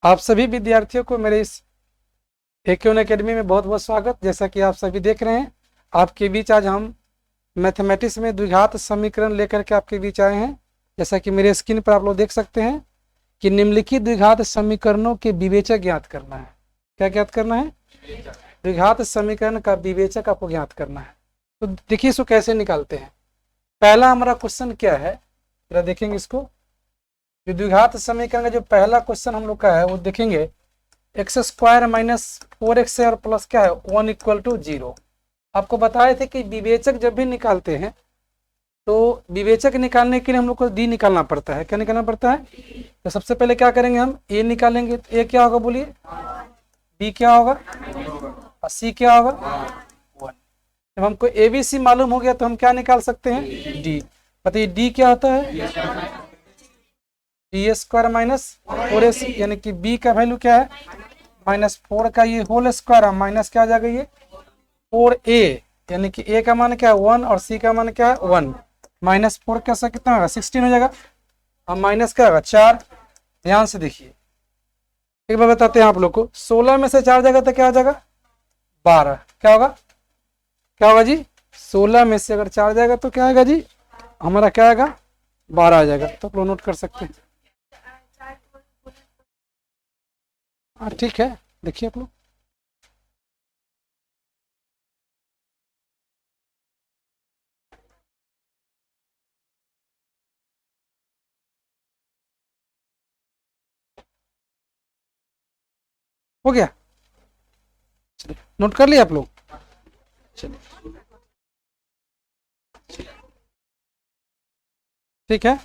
आप सभी विद्यार्थियों को मेरे इस A-Q-N एकेडमी में बहुत बहुत स्वागत। जैसा कि आप सभी देख रहे हैं, आपके बीच आज हम मैथमेटिक्स में द्विघात समीकरण लेकर के आपके बीच आए हैं। जैसा कि मेरे स्क्रीन पर आप लोग देख सकते हैं कि निम्नलिखित द्विघात समीकरणों के विवेचक ज्ञात करना है। क्या ज्ञात करना है? द्विघात समीकरण का विवेचक आपको ज्ञात करना है। तो देखिए इसको कैसे निकालते हैं। पहला हमारा क्वेश्चन क्या है, जरा देखेंगे इसको। जो द्विघात समीकरण का जो पहला क्वेश्चन हम लोग का है वो देखेंगे, एक्स स्क्वायर माइनस 4x है और प्लस क्या है 1 इक्वल टू 0। आपको बताए थे कि विवेचक जब भी निकालते हैं तो विवेचक निकालने के लिए हम लोग को डी निकालना पड़ता है। क्या निकालना पड़ता है? तो सबसे पहले क्या करेंगे, हम ए निकालेंगे। तो ए क्या होगा बोलिए, बी क्या होगा और सी क्या होगा 1। जब हमको ए बी सी मालूम हो गया तो हम क्या निकाल सकते हैं, डी। बताइए डी क्या होता है, डी स्क्वायर माइनस 4ac, यानी कि बी का वैल्यू क्या है -4 का ये होल स्क्वायर माइनस क्या आ जाएगा ये 4a, यानी कि a का मान क्या है 1 और c का मान क्या है 1। -4 कैसा कितना होगा 16 हो जाएगा और माइनस क्या होगा 4। ध्यान से देखिए, एक बार बताते हैं आप लोग को। 16 में से 4 जाएगा तो क्या आ जाएगा 12। क्या होगा, क्या होगा जी, 16 में से अगर 4 जाएगा तो क्या आएगा जी, हमारा क्या आएगा 12 आ जाएगा। तो आप लोग नोट कर सकते हैं। हाँ ठीक है, देखिए आप लोग। हो गया, चलिए नोट कर लिया आप लोग। चलिए ठीक है।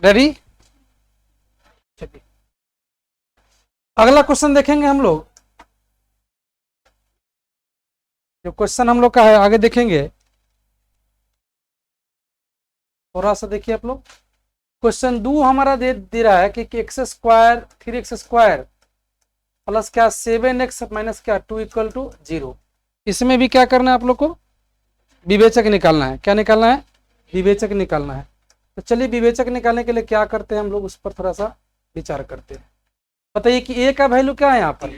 रेडी, चलिए अगला क्वेश्चन देखेंगे हम लोग। जो क्वेश्चन हम लोग का है आगे देखेंगे, थोड़ा सा देखिए आप लोग। क्वेश्चन 2 हमारा दे रहा है कि x square 3x square plus क्या 7x माइनस क्या 2 इक्वल टू 0। इसमें भी क्या करना है आप लोग को, विवेचक निकालना है। क्या निकालना है, विवेचक निकालना है। तो चलिए विवेचक निकालने के लिए क्या करते हैं हम लोग, उस पर थोड़ा सा विचार करते हैं। बताइए कि a का वैल्यू क्या है, यहाँ पर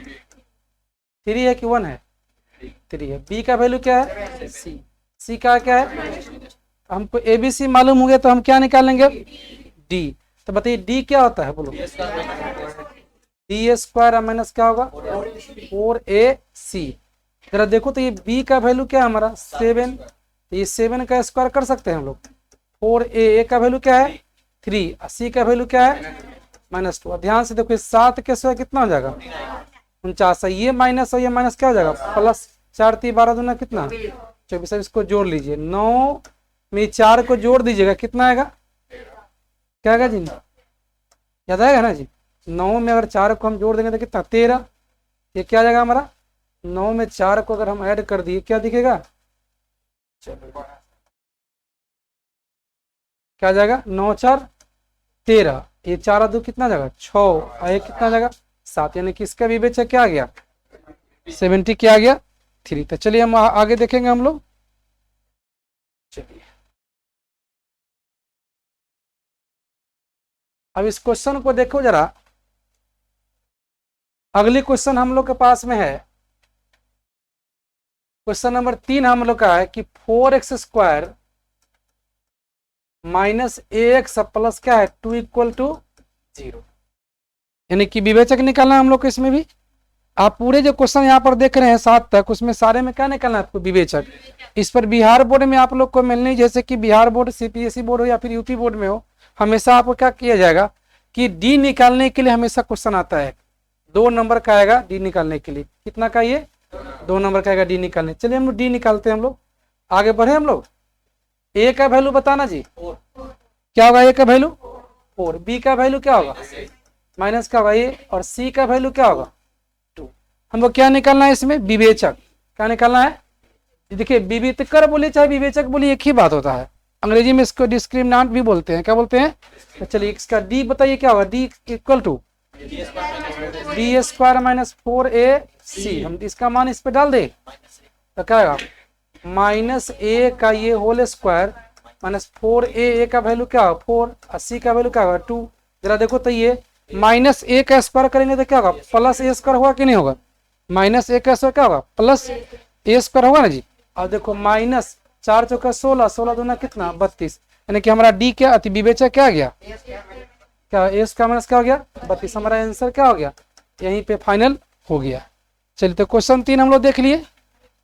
3 है कि 1 है, 3 है। b का वैल्यू क्या है c का क्या है, हमको ABC मालूम हो गया तो हम क्या निकालेंगे d। तो बताइए d क्या होता है बोलो, डी स्क्वायर माइनस क्या होगा 4ac। जरा देखो तो ये b का वैल्यू क्या है हमारा 7, तो ये 7 का स्क्वायर कर सकते हैं हम लोग। 4a का वैल्यू क्या है 3, c का वैल्यू क्या है -2। ध्यान से देखो 7 के स्क्वायर कितना हो जाएगा 49। ये माइनस और ये माइनस क्या हो जाएगा प्लस। 4 3 12 दूना कितना 24। इसको जोड़ लीजिए, 9 में 4 को जोड़ दीजिएगा कितना आएगा, क्या आएगा जी, याद आएगा ना जी। 9 में अगर 4 को हम जोड़ देंगे तो कितना 13। ये क्या आ जाएगा हमारा, 9 में 4 को अगर हम ऐड कर दिए क्या दिखेगा, चलो क्या आ जाएगा 9 4 13। ये 4 2 कितना जाएगा 6 और ये कितना जाएगा 7, यानी कि इसका विवेचक क्या आ गया 70 क्या आ गया 3। तो चलिए हम आगे देखेंगे हम लोग। चलिए अब इस क्वेश्चन को देखो जरा। अगली क्वेश्चन हम लोग के पास में है, क्वेश्चन नंबर 3 हम लोग का है कि 4x square minus ax plus क्या है 2 इक्वल टू 0। यानी कि विवेचक निकालना है हम लोग को। इसमें भी आप पूरे जो क्वेश्चन यहाँ पर देख रहे हैं 7 तक, उसमें सारे में क्या निकालना है आपको, विवेचक। इस पर बिहार बोर्ड में आप लोग को मिलनी, जैसे कि बिहार बोर्ड CPSE बोर्ड हो या फिर यूपी बोर्ड में हो, हमेशा आपको क्या किया जाएगा कि डी निकालने के लिए हमेशा क्वेश्चन आता है 2 नंबर का आएगा डी निकालने के लिए। कितना का, ये 2 नंबर का आएगा डी निकालने। चलिए हम लोग डी निकालते हैं। हम लोग आगे बढ़े। हम लोग ए का वैल्यू बताना जी, क्या होगा ए का वैल्यू 4, बी का वैल्यू क्या होगा माइनस का होगा ये, और सी का वैल्यू क्या होगा 2। हमको क्या निकालना है इसमें, विवेचक। क्या निकालना है, देखिए विवेचकर बोलिए चाहे विवेचक बोलिए एक ही बात होता है। अंग्रेजी में इसको डिस्क्रिमिनेंट भी बोलते हैं। क्या बोलते हैं, तो चलिए इसका डी बताइए क्या होगा, D equal to B square minus 4ac, हम इसका मान इस पे डाल दे तो क्या आएगा माइनस ए का ये होल स्क्वायर माइनस 4a का वैल्यू क्या होगा 4, 80 का वैल्यू क्या होगा 2। जरा देखो तो ये माइनस ए का स्क्वायर करेंगे तो क्या होगा प्लस ए स्क्वायर होगा कि नहीं होगा, माइनस ए का स्क्वायर क्या होगा प्लस ए स्क्वायर होगा ना जी। अब देखो माइनस 4 चौका 16, 16 दूना कितना 32, यानी कि हमारा डी क्या अति विवेचक क्या आ गया क्या ए का माइनस क्या हो गया 32, हमारा आंसर क्या हो गया यहीं पे फाइनल हो गया। चलिए तो क्वेश्चन 3 हम लोग देख लिए,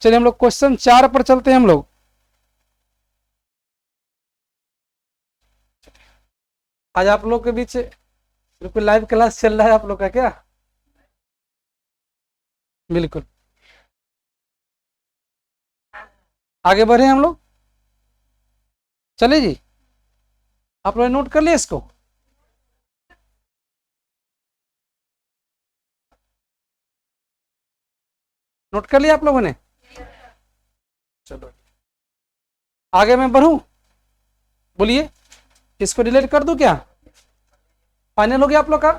चलिए हम लोग क्वेश्चन 4 पर चलते हैं हम लोग। आज आप लोग के बीच बिल्कुल लाइव क्लास चल रहा है आप लोग का क्या, बिल्कुल आगे बढ़े हम लोग। चलिए जी, आप लोग नोट कर लिए इसको, नोट कर लिया आप लोगों ने। चलो आगे मैं बढ़ूं, बोलिए इसको डिलीट कर दूं क्या, फाइनल हो गया आप लोग का।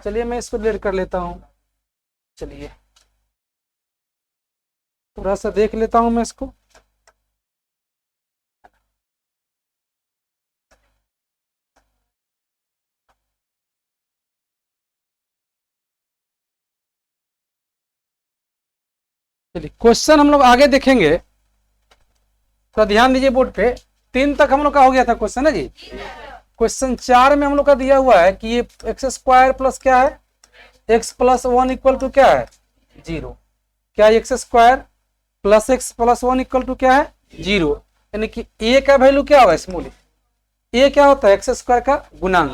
चलिए मैं इसको डिलीट कर लेता हूं, चलिए थोड़ा सा देख लेता हूं मैं इसको। चलिए क्वेश्चन हम लोग आगे देखेंगे, तो ध्यान दीजिए बोर्ड पे। 3 तक हम लोग का हो गया था क्वेश्चन है जी। क्वेश्चन 4 में हम लोग का दिया हुआ है कि ये एक्स स्क्वायर प्लस क्या है एक्स प्लस 1 इक्वल टू क्या है 0। क्या x square plus x plus 1 equal to क्या है 0, यानी कि ए का वैल्यू क्या होगा स्मॉल ए क्या होता है एक्स स्क्वायर का गुणांक,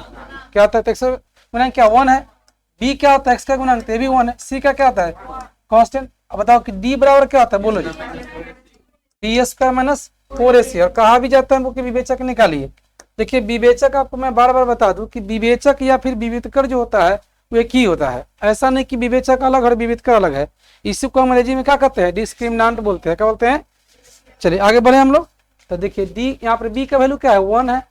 क्या होता है एक्स गुणांक क्या 1 है, बी क्या होता है एक्स का गुणांक ये भी 1 है, सी का क्या होता है कांस्टेंट। अब बताओ कि डी बराबर क्या होता है बोलो जी, बी स्क्वायर माइनस 4ac, और कहा भी जाता है कि विवेचक निकालिए। देखिए विवेचक आपको मैं बार बार बता दूं कि विवेचक या फिर विविधकर जो होता है वो एक ही होता है, ऐसा नहीं कि विवेचक अलग और विविधकर अलग है। इसी को अंग्रेजी में क्या कहते हैं डिस्क्रिमिनेंट बोलते हैं, क्या बोलते हैं। चलिए आगे बढ़े हम लोग, तो देखिए डी यहाँ पर बी का वैल्यू क्या है 1 है,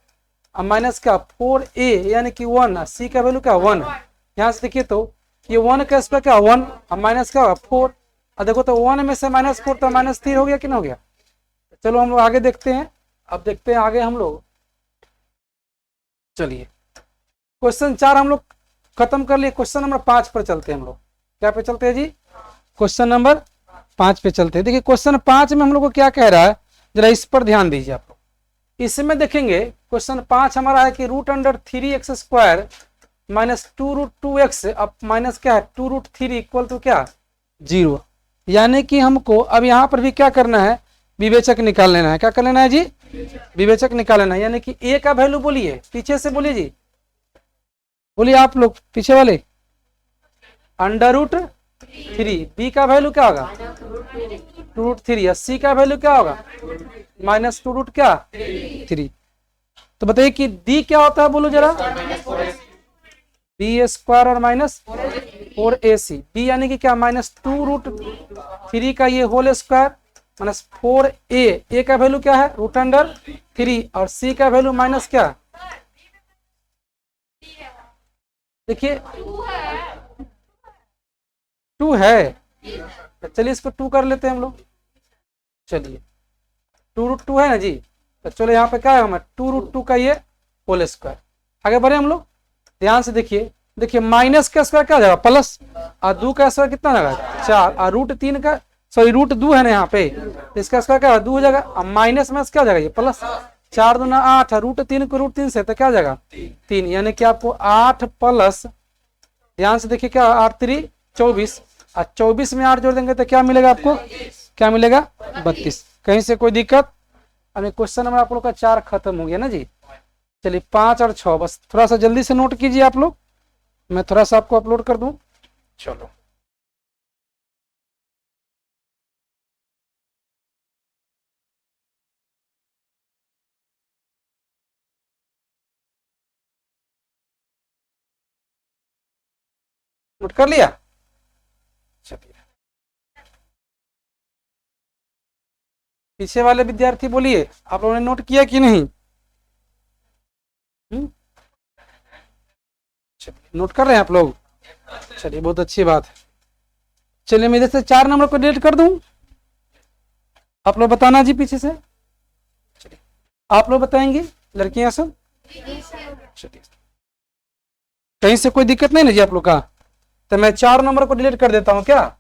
अब माइनस का 4a यानी कि 1, सी का वैल्यू क्या 1 है। यहाँ से देखिए तो ये 1 का स्क्वायर क्या 1, अब माइनस क्या 4, अब देखो तो 1 में से -4 तो -3 हो गया कि नहीं हो गया। चलो हम लोग आगे देखते हैं, अब देखते हैं आगे हम लोग। चलिए क्वेश्चन 4 हम लोग खत्म कर लिए, क्वेश्चन नंबर 5 पर चलते हैं हम लोग। क्या पे चलते हैं जी क्वेश्चन नंबर 5 पे चलते हैं। देखिए क्वेश्चन 5 में हम लोग को क्या कह रहा है, जरा इस पर ध्यान दीजिए आप लोग। इसमें देखेंगे क्वेश्चन 5 हमारा है कि √3x² माइनस 2√2x, अब माइनस क्या है 2√3 इक्वल टू क्या 0, यानी कि हमको अब यहाँ पर भी क्या करना है विवेचक निकाल लेना है। क्या कर लेना है जी विवेचक निकाल लेना है, यानी कि ए का वैल्यू बोलिए, पीछे से बोलिए जी, बोलिए आप लोग पीछे वाले √3, बी का वैल्यू क्या होगा 2√3, सी का वैल्यू क्या होगा -2√3। तो बताइए कि डी क्या होता है बोलो जरा, बी स्क्वायर और -4ac, बी यानी कि क्या -2√3 का ये होल स्क्वायर माइनस 4a का वैल्यू क्या है √3, और सी का वैल्यू माइनस क्या देखिए 2 है, तो चलिए इसको 2 कर लेते हैं हम लोग। चलिए 2√2 है ना जी, तो चलो यहाँ पे क्या है हमारा 2√2 का ये होल स्क्वायर। आगे बढ़े हम लोग, ध्यान से देखिए, देखिए माइनस का स्क्वायर क्या हो जाएगा प्लस, और 2 का स्क्वायर कितना जाएगा 4, और √3 का सॉरी √2 है ना यहाँ पे, तो इसका स्क्वायर क्या 2 हो जाएगा, अब माइनस में क्या हो जाएगा ये प्लस, 4 दूना 8, √3 को √3 से तो क्या हो जाएगा 3, यानी कि आपको 8 प्लस, ध्यान से देखिए क्या 8 3 24, और 24 में 8 जोड़ देंगे तो क्या मिलेगा आपको, क्या मिलेगा 32। कहीं से कोई दिक्कत, अभी क्वेश्चन नंबर आप लोग का 4 खत्म हो गया ना जी। चलिए 5 और 6 बस थोड़ा सा जल्दी से नोट कीजिए आप लोग, मैं थोड़ा सा आपको अपलोड कर दूं। चलो नोट कर लिया, चलिए पीछे वाले विद्यार्थी बोलिए आप लोगों ने नोट किया कि नहीं। चलिए नोट कर रहे हैं आप लोग। चलिए बहुत अच्छी बात है। चलिए मैं इधर से 4 नंबर को डिलीट कर दूं, आप लोग बताना जी पीछे से। चलिए आप लोग बताएंगे लड़कियां सब। चलिए कहीं से कोई दिक्कत नहीं ना जी आप लोग का, तो मैं 4 नंबर को डिलीट कर देता हूं क्या।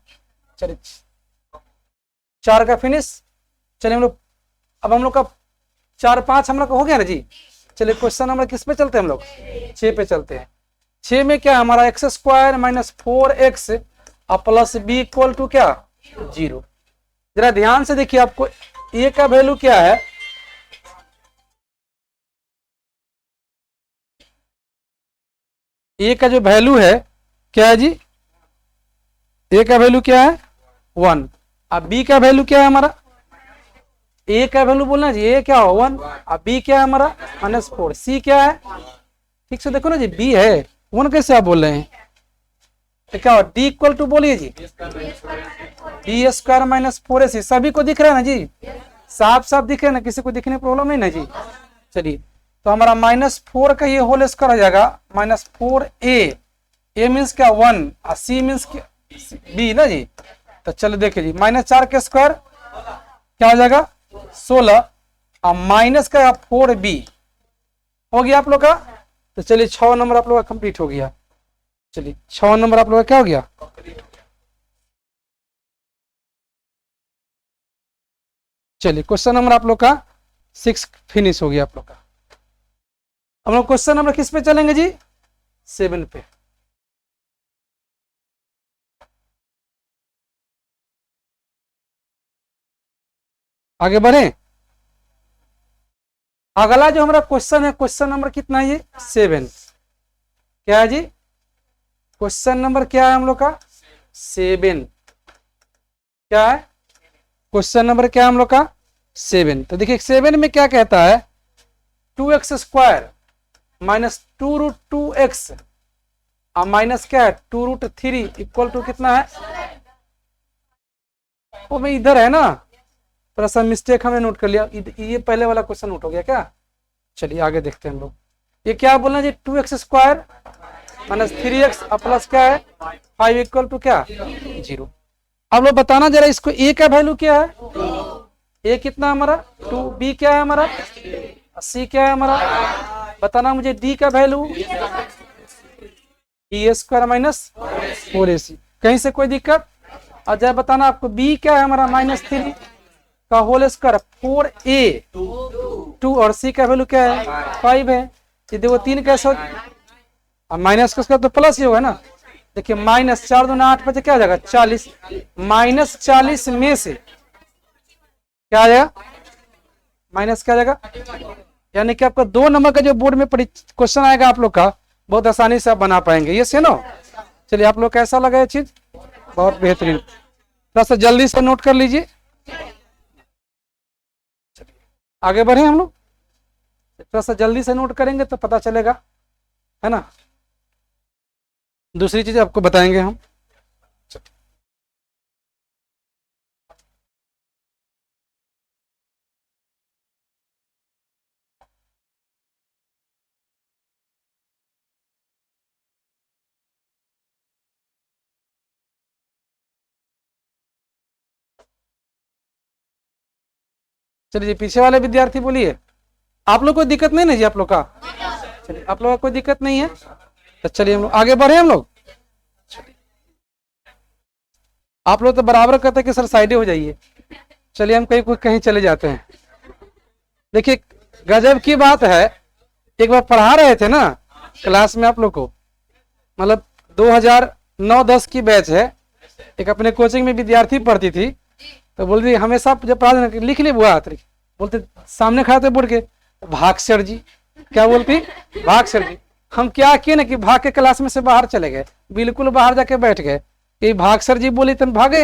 चलिए 4 का फिनिश। चलिए हम लोग अब हम लोग का 4 5 हम लोग का हो गया ना जी। चलिए क्वेश्चन नंबर किस पे चलते हैं हम लोग, 6 पे चलते हैं। 6 में क्या हमारा x square minus 4x plus B equal to क्या 0। जरा ध्यान से देखिए, आपको ए का वैल्यू क्या है, ए का जो वैल्यू है क्या है जी, ए का वैल्यू क्या है 1। अब बी का वैल्यू क्या है हमारा, ए का वैल्यू बोलना जी, ए क्या हो 1, अब बी क्या है हमारा -4। सी क्या है, ठीक से देखो ना जी, बी है 1 कैसे आप बोल रहे हैं, तो क्या हो डी इक्वल टू बोलिए G B square minus 4ac। सभी को दिख रहा है ना जी, साफ साफ दिख रहा है ना, किसी को दिखने प्रॉब्लम नहीं ना जी। चलिए तो हमारा -4 का ये होल स्क्वायर आ जाएगा -4a, ए मीन्स क्या 1 और सी मीन्स बी ना जी। तो चलो देखिए जी, -4 के स्क्वायर क्या हो जाएगा 16 और माइनस का 4b हो गया आप लोग का। तो चलिए 6 नंबर आप लोग का कंप्लीट हो गया। चलिए 6 नंबर आप लोग का क्या हो गया। चलिए क्वेश्चन नंबर आप लोग का 6 फिनिश हो गया आप लोग का। हम लोग क्वेश्चन नंबर किस पे चलेंगे जी, 7 पे। आगे बढ़े। अगला जो हमारा क्वेश्चन है, क्वेश्चन नंबर कितना है ये 7। क्या है जी, क्वेश्चन नंबर क्या है हम लोग का 7। क्या है क्वेश्चन नंबर, क्या है हम लोग का 7। तो देखिए 7 में क्या कहता है, 2x स्क्वायर माइनस 2√2x और माइनस क्या है 2√3 इक्वल टू कितना है, वो भाई इधर है ना, थोड़ा सा मिस्टेक हमने नोट कर लिया, ये पहले वाला क्वेश्चन नोट हो गया क्या। चलिए आगे देखते हैं हम लोग, ये क्या बोलना जी 2x square minus 3x plus क्या है 5 इक्वल टू क्या 0। अब लोग बताना जरा, इसको a का वैल्यू क्या है, a कितना हमारा 2, b क्या है हमारा, c क्या है हमारा, बताना मुझे d का वैल्यू ए स्क्वायर माइनस 4ac। कहीं से कोई दिक्कत, और जरा बताना आपको b क्या है हमारा -3 का होल स्क्वायर 4a 2 और c का वैल्यू क्या है 5 है। ये देखो 3 कैसे, और माइनस का तो प्लस ही होगा ना। देखिए -4 दूना 8 बचे क्या आ जाएगा 40, -40 में से क्या आ जाएगा माइनस क्या आ जाएगा, यानी कि आपका 2 नंबर का जो बोर्ड में क्वेश्चन आएगा आप लोग का, बहुत आसानी से आप बना पाएंगे। ये से नो। चलिए आप लोग कैसा लगा ये चीज, बहुत बेहतरीन, थोड़ा सा जल्दी से नोट कर लीजिए। आगे बढ़े हम लोग, थोड़ा सा जल्दी से नोट करेंगे तो पता चलेगा, है ना। दूसरी चीज आपको बताएंगे हम। चलिए पीछे वाले विद्यार्थी बोलिए, आप लोग कोई दिक्कत नहीं ना जी आप लोग का, चलिए आप लोग का कोई दिक्कत नहीं है। तो चलिए हम लोग आगे बढ़े हम लोग। आप लोग तो बराबर कहते हैं कि सर साइडे हो जाइए। चलिए हम कहीं चले जाते हैं। देखिए गजब की बात है, एक बार पढ़ा रहे थे ना क्लास में आप लोग को, मतलब 2009-10 की बैच है, एक अपने कोचिंग में विद्यार्थी पढ़ती थी, तो बोल रही हमेशा जब पढ़ा देना लिख ले बुआ, बोलते सामने खड़े थे बोर्ड के, भाग सर जी, क्या बोलती भाग सर जी। हम क्या किए ना कि भाग के क्लास में से बाहर चले गए, बिल्कुल बाहर जाके बैठ गए, कि भाग सर जी बोली तुम भागे।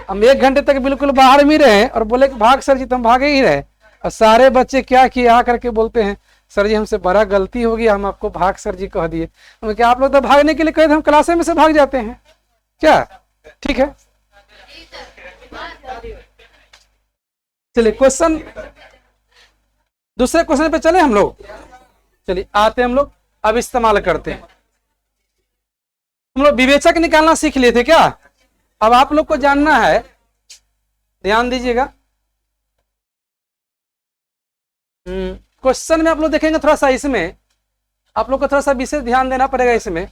हम 1 घंटे तक बिल्कुल बाहर में रहे और बोले कि भाग सर जी तुम भागे ही रहे, और सारे बच्चे क्या किए आ करके बोलते हैं सर जी हमसे बड़ा गलती हो गई, हम आपको भाग सर जी कह दिए। क्या आप लोग तो भागने के लिए कहे थे, हम क्लास में से भाग जाते हैं क्या, ठीक है। चलिए क्वेश्चन, दूसरे क्वेश्चन पे चले हम लोग। चलिए आते हैं हम लोग, अब इस्तेमाल करते हैं। हम लोग विवेचक निकालना सीख लिए थे क्या? अब आप लोग को जानना है, ध्यान दीजिएगा। क्वेश्चन में आप लोग देखेंगे थोड़ा सा, इसमें आप लोग को थोड़ा सा विशेष ध्यान देना पड़ेगा। इसमें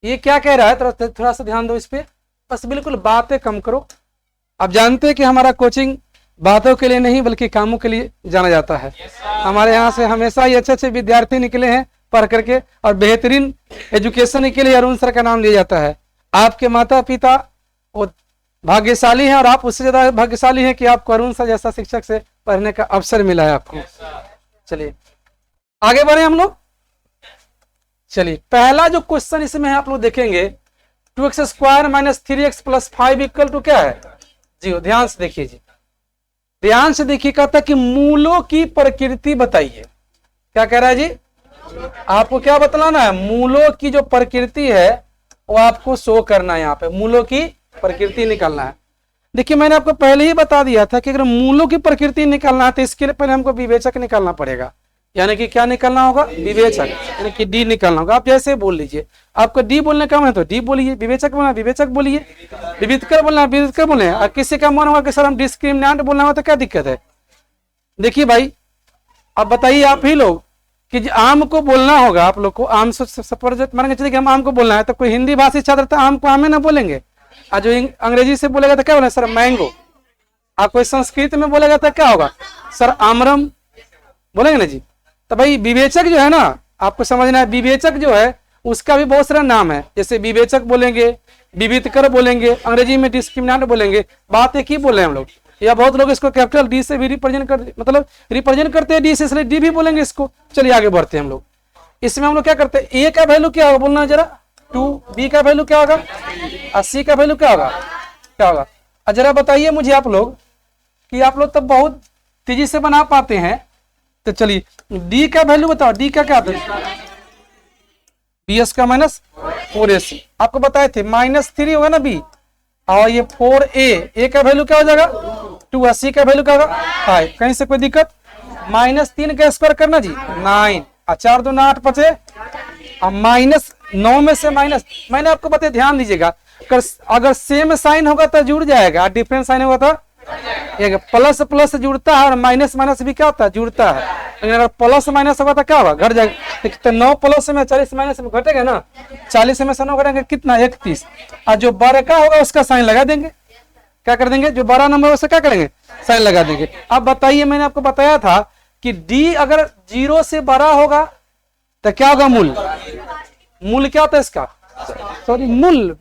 ये क्या कह रहा है, थोड़ा सा ध्यान दो इस पे, बस बिल्कुल बातें कम करो। आप जानते हैं कि हमारा कोचिंग बातों के लिए नहीं बल्कि कामों के लिए जाना जाता है। हमारे यहाँ से हमेशा ही अच्छे अच्छे विद्यार्थी निकले हैं पढ़ करके, और बेहतरीन एजुकेशन के लिए अरुण सर का नाम लिया जाता है। आपके माता पिता वो भाग्यशाली हैं, और आप उससे ज्यादा भाग्यशाली हैं कि आपको अरुण सर जैसा शिक्षक से पढ़ने का अवसर मिला है आपको। चलिए आगे बढ़े हम लोग। चलिए पहला जो क्वेश्चन इसमें है आप लोग देखेंगे, 2x square minus 3x plus 5 equal to क्या है जी? ध्यान से देखिए जी, ध्यान से देखिए। कहता कि मूलों की प्रकृति बताइए। क्या कह रहा है जी? आपको क्या बतलाना है? मूलों की जो प्रकृति है वो आपको शो करना है। यहाँ पे मूलों की प्रकृति निकालना है। देखिए मैंने आपको पहले ही बता दिया था कि अगर मूलों की प्रकृति निकालना है तो इसके लिए पहले हमको विवेचक निकालना पड़ेगा। यानी कि क्या निकालना होगा? विवेचक, यानी कि डी निकालना होगा। आप जैसे बोल लीजिए, आपको डी बोलने का मन है तो डी बोलिए, विवेचक बोलना विवेचक बोलिए, विविधकर बोलना विविधकर बोले। और किसी का मन होगा कि सर हम डिस्क्रिमिनेंट बोलना होगा तो क्या दिक्कत है? देखिए भाई अब बताइए आप ही लोग कि आम को बोलना होगा आप लोग को, आम से मान के चलिए कि हम आम को बोलना है तो कोई हिंदी भाषी छात्र तो आम को आमे ना बोलेंगे, और जो अंग्रेजी से बोलेगा तो क्या बोलेगा? Sir mango. आप कोई संस्कृत में बोलेगा तो क्या होगा? सर आमरम बोलेंगे ना जी। तो भाई विवेचक जो है ना, आपको समझना है, विवेचक जो है उसका भी बहुत सारा नाम है। जैसे विवेचक बोलेंगे, विविधकर बोलेंगे, अंग्रेजी में डिस्क्रिमिनेंट बोलेंगे, बात एक ही बोल रहे हैं हम लोग। या बहुत लोग इसको कैपिटल डी से भी रिप्रेजेंट कर, मतलब रिप्रेजेंट करते हैं डी से, इसलिए डी भी बोलेंगे इसको। चलिए आगे बढ़ते हैं हम लोग। इसमें हम लोग क्या करते हैं, ए का वैल्यू क्या होगा बोलना जरा, 2, बी का वैल्यू क्या होगा, और सी का वैल्यू क्या होगा, क्या होगा? जरा बताइए मुझे आप लोग कि आप लोग तब बहुत तेजी से बना पाते हैं। तो चलिए डी का वैल्यू बताओ, डी का क्या आता है? बी एस का माइनस 4ac आपको बताए थे, -3 होगा ना बी, और ये 4a का वैल्यू क्या हो जाएगा 2, और सी का वैल्यू क्या होगा 5। कहीं से कोई दिक्कत? -3 का स्क्वायर करना जी 9, और 4 2 9 8 5, और -9 में से माइनस, मैंने आपको बताया ध्यान दीजिएगा, अगर सेम साइन होगा तो जुड़ जाएगा, डिफरेंट साइन होगा तो प्लस प्लस जुड़ता है, और माइनस माइनस भी क्या होता है? जुड़ता है। लेकिन अगर प्लस माइनस होगा तो क्या होगा? घट जाएगा। तो 9 प्लस में 40 माइनस में घटेगा ना, 40 में से 9 करेंगे कितना? 31, और जो बड़ा का होगा उसका साइन लगा देंगे। क्या कर देंगे? जो बड़ा नंबर उसका क्या करेंगे? साइन लगा देंगे। अब बताइए, मैंने आपको बताया था कि डी अगर 0 से बड़ा होगा तो क्या होगा? मूल। मूल क्या होता है इसका? सॉरी मूल,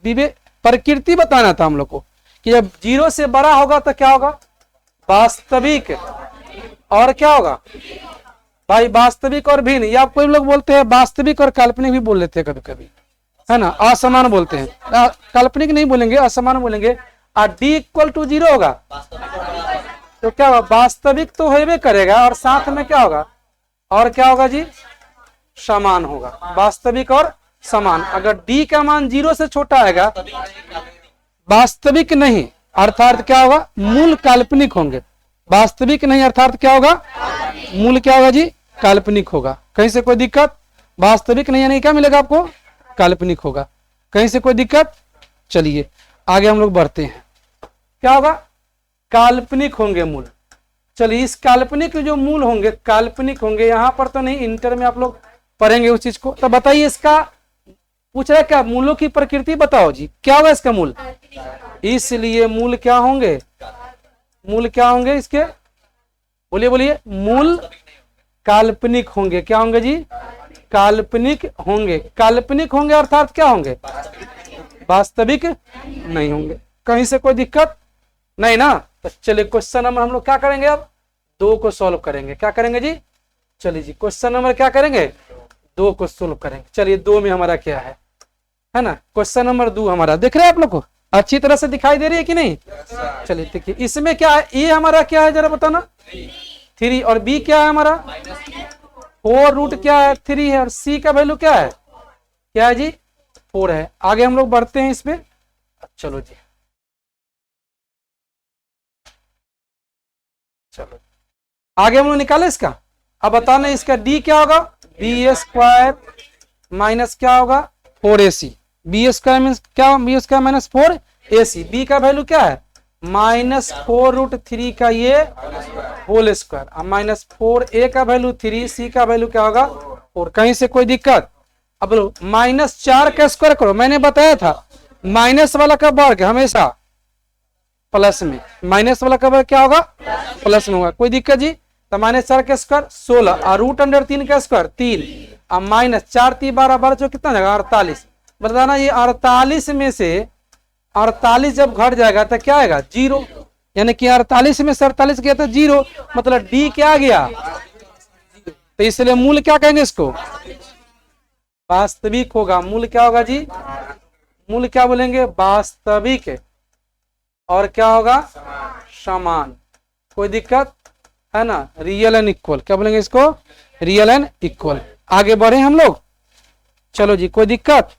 प्रकृति बताना था हम लोग को कि जब 0 से बड़ा होगा तो क्या होगा? वास्तविक। और क्या होगा भाई? वास्तविक और भिन्न, या कोई लोग बोलते हैं वास्तविक और काल्पनिक भी बोल लेते हैं कभी कभी, है ना, असमान बोलते हैं। काल्पनिक नहीं बोलेंगे, असमान बोलेंगे। और डी इक्वल टू 0 होगा तो क्या होगा? वास्तविक तो होबे करेगा, और साथ में क्या होगा? और क्या होगा जी? समान होगा। वास्तविक और समान। अगर डी का मान 0 से छोटा आएगा, वास्तविक नहीं, अर्थात क्या होगा? मूल काल्पनिक होंगे। वास्तविक नहीं अर्थात क्या होगा? मूल क्या होगा जी? काल्पनिक होगा। कहीं से कोई दिक्कत? वास्तविक नहीं यानी क्या मिलेगा आपको? काल्पनिक होगा। कहीं से कोई दिक्कत? चलिए आगे हम लोग बढ़ते हैं। क्या होगा? काल्पनिक होंगे मूल। चलिए इस काल्पनिक जो मूल होंगे, काल्पनिक होंगे, यहां पर तो नहीं, इंटर में आप लोग पढ़ेंगे उस चीज को। तो बताइए इसका पूछ रहा है क्या? मूलों की प्रकृति बताओ जी, क्या होगा इसका मूल? इसलिए मूल क्या होंगे? मूल क्या होंगे इसके? बोलिए बोलिए। मूल काल्पनिक होंगे। क्या होंगे जी? काल्पनिक होंगे। काल्पनिक होंगे अर्थात क्या होंगे? वास्तविक नहीं होंगे। कहीं से कोई दिक्कत नहीं ना? तो चलिए क्वेश्चन नंबर हम लोग क्या करेंगे? अब 2 को सॉल्व करेंगे। क्या करेंगे जी? चलिए जी क्वेश्चन नंबर क्या करेंगे? 2 को सॉल्व करेंगे। चलिए 2 में हमारा क्या है ना? क्वेश्चन नंबर 2 हमारा दिख रहा है आप लोग को? अच्छी तरह से दिखाई दे रही है कि नहीं? चलिए देखिए इसमें क्या है? ए हमारा क्या है जरा बताना? 3, और बी क्या है हमारा? 4 रूट क्या है? 3 है, और सी का वैल्यू क्या है? क्या है जी? 4 है। आगे हम लोग बढ़ते हैं इसमें। चलो जी, चलो आगे हम लोग निकाले इसका। अब बताना इसका डी क्या होगा? बी स्क्वायर माइनस क्या होगा? 4ac। बी स्क्वायर मीन्स क्या, B square minus 4ac। B का वैल्यू क्या है -4√3 का ये होल स्क्वायर, और -4a का वैल्यू 3, सी का वैल्यू क्या होगा 4। कहीं से कोई दिक्कत? अब बोलो -4 का स्क्वायर करो, मैंने बताया था माइनस वाला का वर्ग हमेशा प्लस में, माइनस वाला का वर्ग क्या होगा प्लस में होगा। कोई दिक्कत जी? तो -4 का स्क्वायर 16 और √3 का स्क्वायर 3 और -4 3 12 12 जो कितना जाएगा 48। बताना ये 48 में से 48 जब घट जाएगा तो क्या आएगा 0, यानी कि 48 में से 48 गया तो 0, मतलब डी क्या आ गया, तो इसलिए मूल क्या कहेंगे इसको वास्तविक होगा। मूल क्या होगा जी, मूल क्या बोलेंगे वास्तविक, और क्या होगा समान। कोई दिक्कत है ना, रियल एंड इक्वल, क्या बोलेंगे इसको रियल एंड इक्वल। आगे बढ़े हम लोग, चलो जी कोई दिक्कत?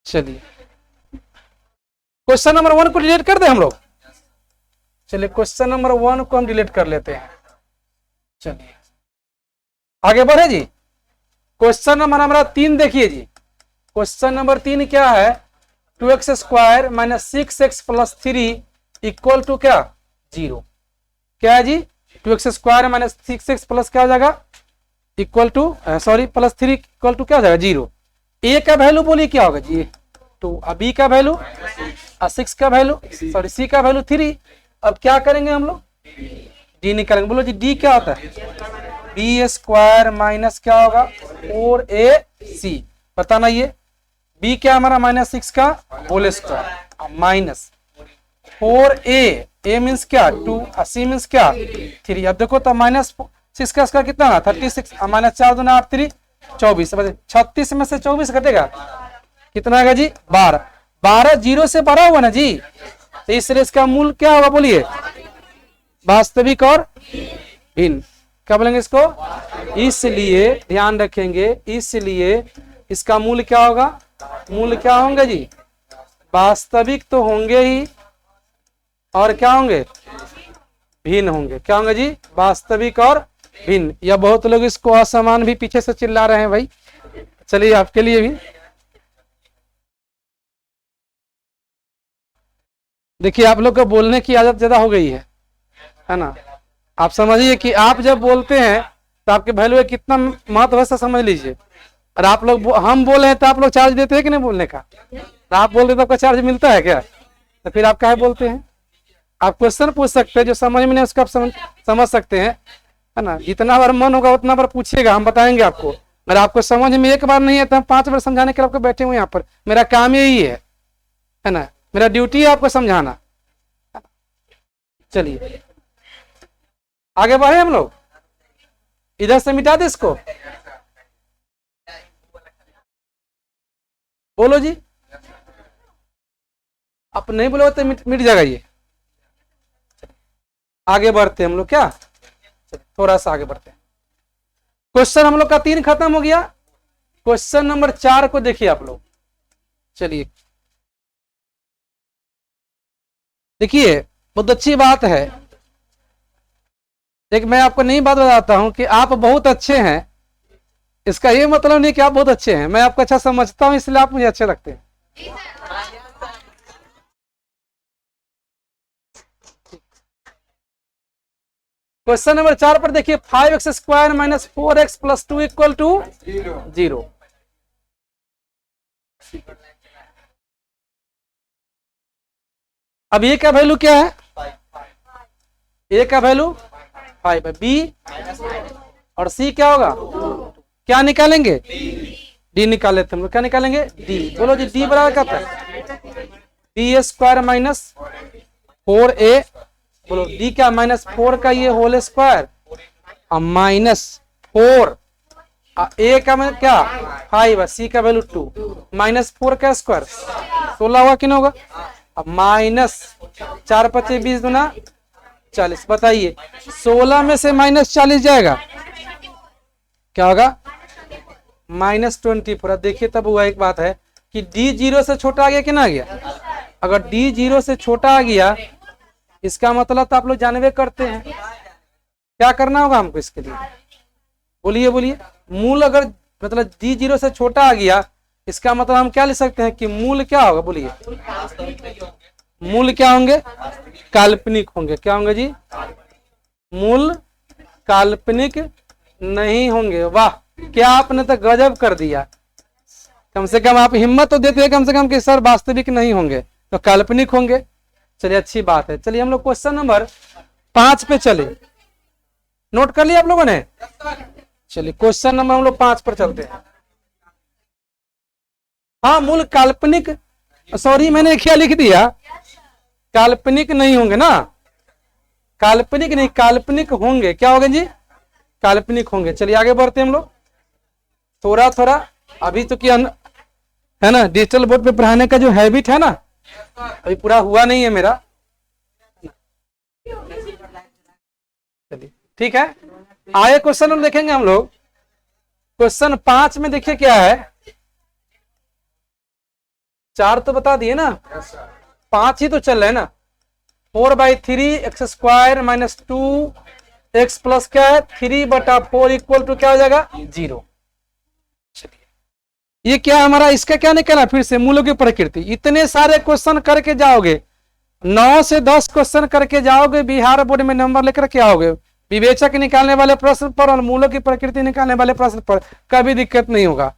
चलिए क्वेश्चन नंबर 1 को डिलीट कर दे हम लोग। चलिए क्वेश्चन नंबर 1 को हम डिलीट कर लेते हैं। चलिए आगे बढ़े जी। क्वेश्चन नंबर हमारा 3 देखिए जी। क्वेश्चन नंबर 3 क्या है, 2x square minus 6x plus 3 equal to क्या 0। क्या है जी, 2x square minus 6x plus क्या हो जाएगा equal to sorry plus 3 equal to क्या हो जाएगा 0। ए का वैल्यू बोलिए क्या होगा जी 2, बी का वैल्यू 6 का वैल्यू सॉरी सी का वैल्यू 3। अब क्या करेंगे हम लोग डी निकालेंगे। बोलो जी डी क्या होता है, बी स्क्वायर माइनस क्या होगा 4ac। बताना ये बी क्या हमारा -6 का whole square minus 4a means क्या 2 और सी मीन्स क्या 3। अब देखो तो -6 का स्क्वायर कितना है 36 और -4 दूना 8 3 24, 36 में से 24 घटेगा कितना आएगा जी 12। 12 0 से 12 हुआ ना जी, तो इसलिए इसका मूल क्या होगा बोलिए वास्तविक और भिन्न। क्या बोलेंगे इसको, इसलिए ध्यान रखेंगे, इसलिए इसका मूल क्या होगा, मूल क्या होंगे जी वास्तविक तो होंगे ही, और क्या होंगे भिन्न होंगे। क्या होंगे जी वास्तविक और भिन्न। या बहुत लोग इसको असमान भी पीछे से चिल्ला रहे हैं भाई, चलिए आपके लिए भी देखिए, आप लोग को बोलने की आदत ज्यादा हो गई है ना। आप समझिए कि आप जब बोलते हैं तो आपके वैल्यू कितना महत्व है समझ लीजिए। और आप लोग हम बोले हैं तो आप लोग चार्ज देते हैं कि नहीं बोलने का, तो आप बोलते तो आपका चार्ज मिलता है क्या, तो फिर आप क्या बोलते हैं। आप क्वेश्चन पूछ सकते हैं, जो समझ में नहीं उसको आप समझ सकते हैं, है ना। जितना बार मन होगा उतना बार पूछिएगा, हम बताएंगे आपको। अगर आपको समझ में एक बार नहीं है तो हम 5 बार समझाने के लिए आपको बैठे हुए यहाँ पर। मेरा काम यही है ना, मेरा ड्यूटी है आपको समझाना। चलिए आगे बढ़े हम लोग, इधर से मिटा दे इसको, बोलो जी। आप नहीं बोलोगे तो मिट जाएगा ये। आगे बढ़ते हम लोग, क्या थोड़ा सा आगे बढ़ते हैं। क्वेश्चन हम लोग का 3 खत्म हो गया। क्वेश्चन नंबर 4 को देखिए आप लोग। चलिए देखिए, बहुत अच्छी बात है। एक मैं आपको नई बात बताता हूं कि आप बहुत अच्छे हैं, इसका ये मतलब नहीं कि आप बहुत अच्छे हैं। मैं आपको अच्छा समझता हूं इसलिए आप मुझे अच्छे लगते हैं। क्वेश्चन नंबर 4 पर देखिए, 5x square minus 4x plus 2 equal to 0। अब ए का वैल्यू क्या है, ए का वैल्यू 5 है, बी और सी क्या होगा, क्या निकालेंगे डी निकाल लेते हम लोग। क्या निकालेंगे डी। बोलो जी डी बराबर क्या है, बी स्क्वायर माइनस 4a। बोलो डी क्या -4 का ये होल स्क्वायर और -4 ए का मतलब क्या 5 है, सी का वैल्यू 2, -4 का स्क्वायर 16 होगा कि नहीं होगा। अब -4 × 20 दूना 40। बताइए 16 में से -40 जाएगा क्या होगा -24। देखिए तब हुआ एक बात है कि डी 0 से छोटा आ गया कि ना आ गया। अगर डी 0 से छोटा आ गया इसका मतलब तो आप लोग जानवे करते हैं। क्या करना होगा हमको इसके लिए, बोलिए बोलिए। मूल अगर मतलब डी 0 से छोटा आ गया, इसका मतलब हम क्या लिख सकते हैं कि मूल क्या होगा, बोलिए। मूल क्या होंगे, काल्पनिक होंगे। क्या होंगे जी, मूल काल्पनिक नहीं होंगे। वाह, क्या आपने तो गजब कर दिया। कम से कम आप हिम्मत तो देते हैं कम से कम कि सर वास्तविक नहीं होंगे तो काल्पनिक होंगे। चलिए अच्छी बात है। चलिए हम लोग क्वेश्चन नंबर 5 पे चले। नोट कर लिया आप लोगों ने? चलिए क्वेश्चन नंबर हम लोग 5 पर चलते हैं। हाँ, मूल काल्पनिक, सॉरी मैंने क्या लिख दिया, काल्पनिक नहीं होंगे ना, काल्पनिक नहीं, काल्पनिक होंगे। क्या होंगे जी, काल्पनिक होंगे। चलिए आगे बढ़ते हैं हम लोग। थोड़ा थोड़ा अभी तो क्या है ना, डिजिटल बोर्ड पे पढ़ाने का जो हैबिट है ना, अभी पूरा हुआ नहीं है मेरा। चलिए ठीक है, आगे क्वेश्चन हम देखेंगे हम लोग। क्वेश्चन 5 में देखिए क्या है, 4 तो बता दिए ना, 5 ही तो चल रहे हैं ना। 4/3 x² - 2x प्लस क्या है 3/4 इक्वल टू क्या हो जाएगा 0। चलिए ये क्या हमारा, इसका क्या निकला, फिर से मूलों की प्रकृति। इतने सारे क्वेश्चन करके जाओगे, 9 से 10 क्वेश्चन करके जाओगे, बिहार बोर्ड में नंबर लेकर के आओगे। विवेचक निकालने वाले प्रश्न पर और मूलों की प्रकृति निकालने वाले प्रश्न पर कभी दिक्कत नहीं होगा।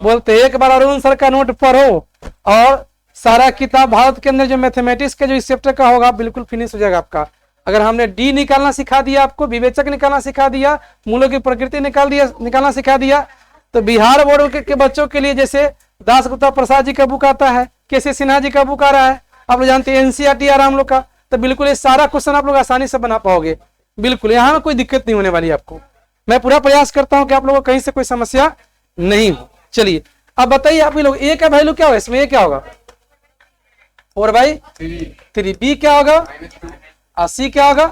बोलते एक बार अरुण सर का नोट पढ़ो और सारा किताब भारत के अंदर जो मैथमेटिक्स के जो इस चैप्टर का होगा बिल्कुल फिनिश हो जाएगा आपका। अगर हमने डी निकालना सिखा दिया आपको, विवेचक निकालना सिखा दिया, मूलों की प्रकृति निकालना सिखा दिया, तो बिहार बोर्ड के बच्चों के लिए जैसे दासगुप्ता प्रसाद जी का बुक आता है, केसी सिन्हा जी का बुक आ रहा है, आप लोग जानते हैं एनसीईआरटी आ रहा है हम लोग का, तो बिल्कुल ये सारा क्वेश्चन आप लोग आसानी से बना पाओगे। बिल्कुल यहाँ कोई दिक्कत नहीं होने वाली आपको। मैं पूरा प्रयास करता हूं कि आप लोगों को कहीं से कोई समस्या नहीं हो। चलिए अब बताइए आप लोग, ए का वैल्यू क्या होगा, इसमें ए क्या होगा 4/3, बी क्या होगा और सी क्या होगा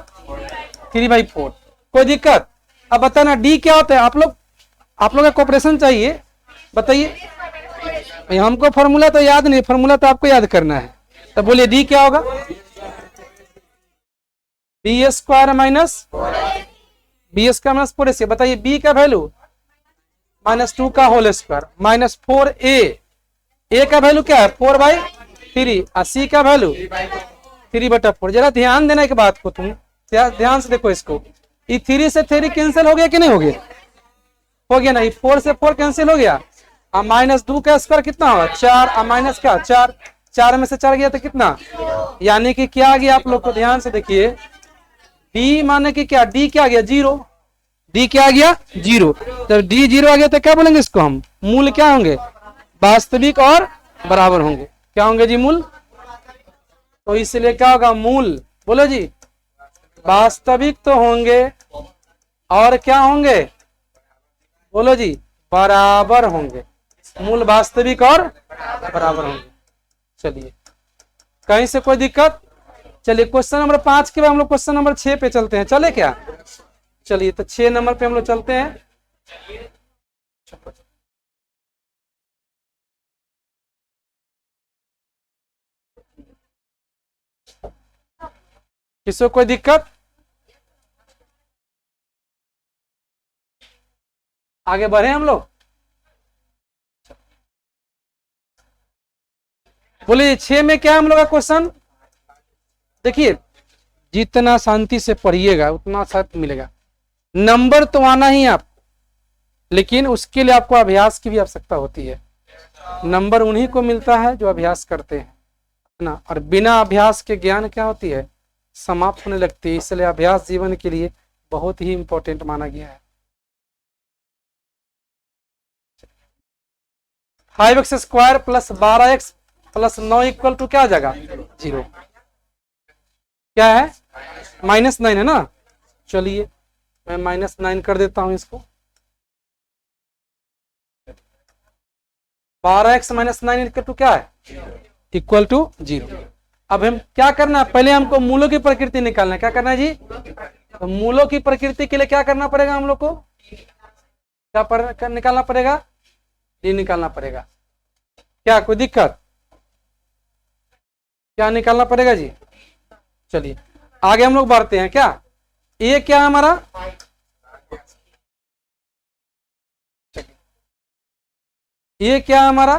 3/4। कोई दिक्कत? अब बताना डी क्या होता है, आप लोग का कोऑपरेशन चाहिए, बताइए। हमको फॉर्मूला तो याद नहीं, फॉर्मूला तो आपको याद करना है, तो बोलिए डी क्या होगा, b² - b²-4ac। बताइए बी का वैल्यू -2 का होल स्क्वायर -4a, ए का वैल्यू क्या है 4/3 और सी का वैल्यू 3/4। जरा ध्यान देना एक बात को, तुम ध्यान से देखो इसको, ये 3 से 3 कैंसिल हो गया कि नहीं हो गया, हो गया ना, 4 से 4 कैंसिल हो गया, और -2 का स्क्वायर कितना होगा 4 और माइनस क्या 4, 4 में से 4 गया तो कितना, यानी कि क्या आ गया, आप लोग को ध्यान से देखिए, डी माने कि क्या, डी क्या आ गया 0, डी क्या आ गया 0। जब डी 0 आ गया तो क्या बोलेंगे इसको हम, मूल क्या होंगे, वास्तविक और बराबर होंगे। क्या होंगे जी, मूल। तो इसलिए क्या होगा, मूल बोलो जी, वास्तविक तो होंगे और क्या होंगे, बोलो जी, बराबर होंगे। मूल वास्तविक और बराबर होंगे। चलिए कहीं से कोई दिक्कत? चलिए क्वेश्चन नंबर 5 के बाद हम लोग क्वेश्चन नंबर 6 पे चलते हैं, चले क्या? चलिए तो 6 नंबर पे हम लोग चलते हैं। किसी को कोई दिक्कत? आगे बढ़े हम लोग। बोलिए 6 में क्या है हम लोग का क्वेश्चन, देखिए जितना शांति से पढ़िएगा उतना अच्छा मिलेगा। नंबर तो आना ही आप, लेकिन उसके लिए आपको अभ्यास की भी आवश्यकता होती है। नंबर उन्हीं को मिलता है जो अभ्यास करते हैं ना, और बिना अभ्यास के ज्ञान क्या होती है, समाप्त होने लगती है। इसलिए अभ्यास जीवन के लिए बहुत ही इंपॉर्टेंट माना गया है। 5x² + 12x + 9 इक्वल टू क्या आ जाएगा 0। क्या है -9 है ना, चलिए मैं -9 कर देता हूं इसको। 12x - 9 इक्वल टू क्या है, इक्वल टू 0। अब हम क्या करना है, पहले हमको मूलों की प्रकृति निकालना है। क्या करना है जी, तो मूलों की प्रकृति के लिए क्या करना पड़ेगा हम लोग को, क्या निकालना पड़ेगा, डी निकालना पड़ेगा। क्या कोई दिक्कत? क्या निकालना पड़ेगा जी। चलिए आगे हम लोग बढ़ते हैं। क्या ए क्या है हमारा, ए क्या है हमारा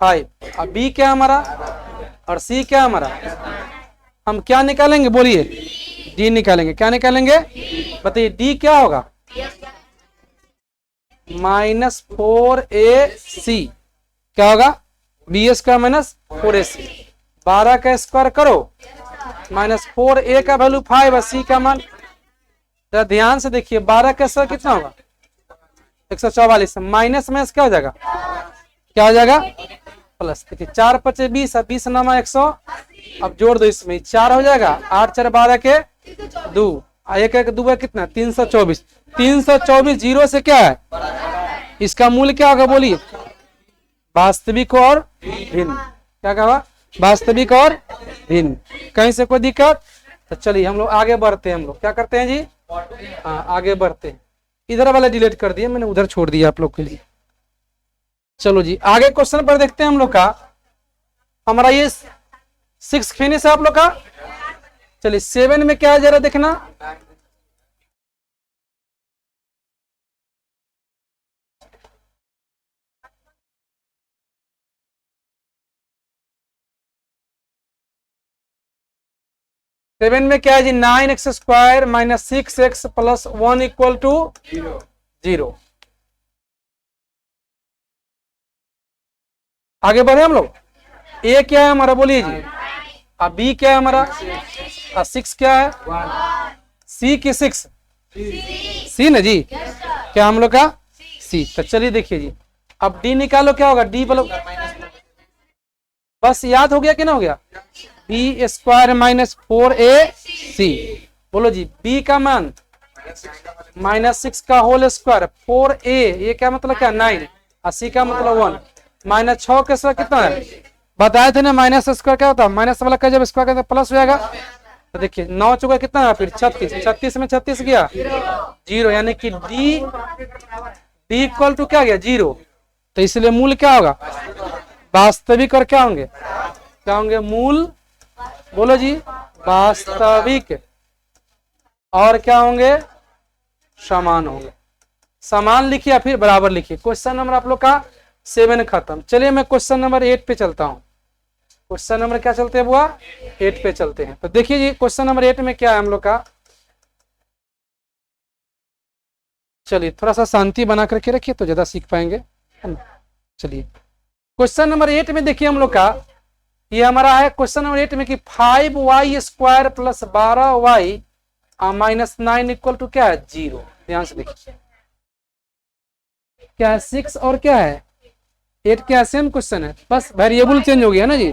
5, अब बी क्या है हमारा और सी क्या है हमारा। हम क्या निकालेंगे बोलिए, डी निकालेंगे। क्या निकालेंगे बताइए, डी क्या होगा -4ac, क्या होगा बी स्क्वायर -4ac। 12 का स्क्वायर करो, -4a का वैल्यू 5 और सी का मान, जरा ध्यान से देखिए 12 का स्क्वायर कितना होगा 144, माइनस में क्या हो जाएगा, क्या हो जाएगा प्लस। देखिए 4 5 20, 20 नमा 100, अब जोड़ दो इसमें 4 हो जाएगा, 8 4 12 के 2, एक एक 2 कितना 324, 324 जीरो से क्या है, इसका मूल्य क्या होगा बोलिए, वास्तविक और भिन्न। क्या कहा, वास्तविक और भिन्न। कहीं से कोई दिक्कत, तो चलिए हम लोग आगे बढ़ते हैं। हम लोग क्या करते हैं जी, हाँ आगे बढ़ते हैं। इधर वाला डिलीट कर दिया मैंने, उधर छोड़ दिया आप लोग के लिए। चलो जी आगे क्वेश्चन पर देखते हैं हम लोग का। हमारा ये 6 फिनिश है आप लोग का। चलिए 7 में क्या है जरा देखना, सेवन में क्या है जी, 9x² - 6x + 1 = 0। आगे बढ़े हम लोग। ए क्या है हमारा बोलिए जी, अब बी क्या है हमारा, 6 क्या है, सी की 6, सी ना जी, क्या हम लोग का सी। तो चलिए देखिए जी, अब डी निकालो, क्या होगा डी बोलो, बस याद हो गया कि ना हो गया, b² - 4ac। बोलो जी b का मान -6 का होल स्क्वायर 4a, ये क्या मतलब क्या 9, और c का मतलब 1, -6 के स्क्वायर कितना है बताए थे ना, माइनस स्क्वायर क्या होता है, माइनस वाला का जब स्क्वायर करते प्लस हो जाएगा। तो देखिए 9 चौका कितना है फिर 36, 36 में 36 गया 0, यानी कि d इक्वल टू क्या गया 0। तो इसलिए मूल क्या होगा वास्तविक, और क्या होंगे, क्या होंगे मूल, बोलो जी वास्तविक, और क्या होंगे समान होंगे। समान लिखिए फिर बराबर लिखिए। क्वेश्चन नंबर आप लोग का 7 खत्म। चलिए मैं क्वेश्चन नंबर 8 पे चलता हूं। क्वेश्चन नंबर क्या चलते हैं बुआ, 8 पे चलते हैं। तो देखिए जी क्वेश्चन नंबर 8 में क्या है हम लोग का। चलिए थोड़ा सा शांति बना करके रखिए तो ज्यादा सीख पाएंगे। चलिए क्वेश्चन नंबर 8 में देखिए हम लोग का, ये हमारा है क्वेश्चन नंबर 8 में कि 5y² + 12y - 9 = क्या है 0। ध्यान से देखिए क्या है 6 और क्या है 8, क्या सेम क्वेश्चन है, बस वेरिएबल चेंज हो गया ना जी।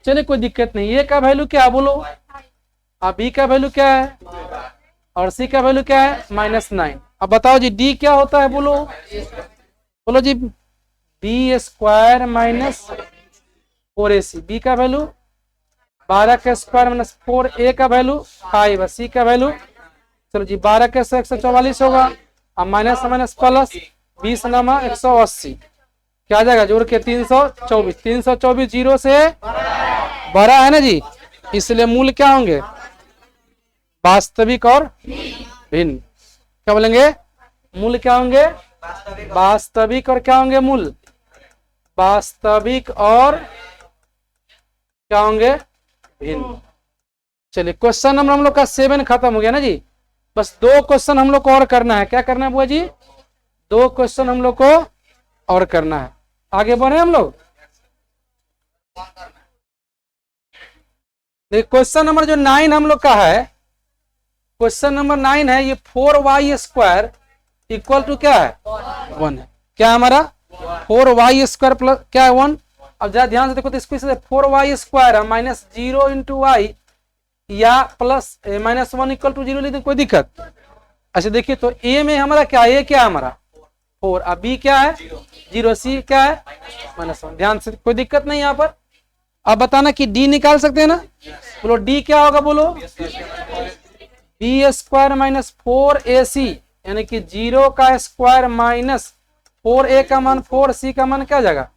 चलिए कोई दिक्कत नहीं। ए का वैल्यू क्या बोलो, अब बी का वैल्यू क्या है और सी का वैल्यू क्या है -9। अब बताओ जी डी क्या होता है बोलो, बोलो जी b² - 4ac, बी का वैल्यू 12 का स्क्वायर - 4a का वैल्यू 5, सी का वैल्यू, चलो जी 12 का 144 होगा, अब माइनस माइनस प्लस 20 नमा 180, क्या आ जाएगा जोड़ के 324, 324 0 से बड़ा है ना जी, इसलिए मूल क्या होंगे वास्तविक और भिन्न। क्या बोलेंगे मूल क्या होंगे वास्तविक और क्या होंगे मूल वास्तविक और क्या होंगे भिन्न। चलिए क्वेश्चन नंबर हम लोग का 7 खत्म हो गया ना जी। बस 2 क्वेश्चन हम लोग को और करना है। क्या करना है बुआ जी 2 क्वेश्चन हम लोग को और करना है। आगे बढ़े हम लोग। देखिए क्वेश्चन नंबर जो 9 हम लोग का है, क्वेश्चन नंबर 9 है ये 4y² = क्या है 1 है। क्या हमारा 4y² प्लस क्या है 1। अब जरा ध्यान से देखो तो इसको 4y² -0 × y या प्लस -1 = 0 लेते कोई दिक्कत। अच्छा देखिए तो ए में हमारा क्या है, क्या है हमारा 4, अब बी क्या है 0, सी क्या है -1। ध्यान से कोई दिक्कत नहीं यहाँ पर। अब बताना कि डी निकाल सकते हैं ना, बोलो डी क्या होगा बोलो b² - 4ac यानी कि 0 का स्क्वायर माइनस 4a का मान 4c का मान क्या हो जाएगा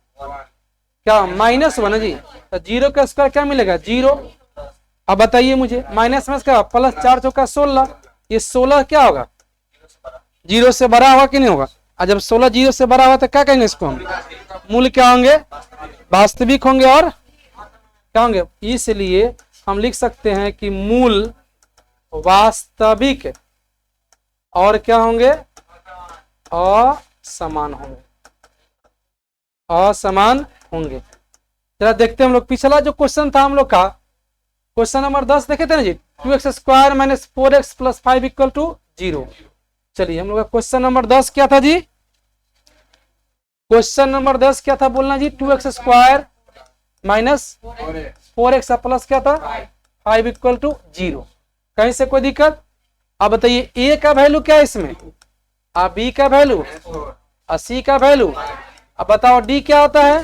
क्या -1 जी। तो 0 का स्क्वायर क्या मिलेगा 0। अब बताइए मुझे माइनस में क्या प्लस 4 × 4 = 16, ये 16 क्या होगा 0 से बड़ा होगा कि नहीं होगा। और जब 16 जीरो से बड़ा हुआ तो क्या कहेंगे इसको हम? मूल क्या होंगे? वास्तविक होंगे और क्या होंगे? इसलिए हम लिख सकते हैं कि मूल वास्तविक और क्या होंगे? असमान होंगे, असमान होंगे। जरा देखते हैं हम लोग पिछला जो क्वेश्चन था हम लोग का, क्वेश्चन नंबर 10 देखे थे ना जी, 2x square minus 4x plus 5 equal to 0। चलिए हम लोग का क्वेश्चन नंबर 10 क्या था जी? क्वेश्चन नंबर 10 क्या था बोलना जी? 2x square minus 4x plus क्या था 5 इक्वल टू 0। कहीं से कोई दिक्कत? अब बताइए a का वैल्यू क्या है इसमें, अब b का वैल्यू और c का वैल्यू। अब बताओ d क्या होता है?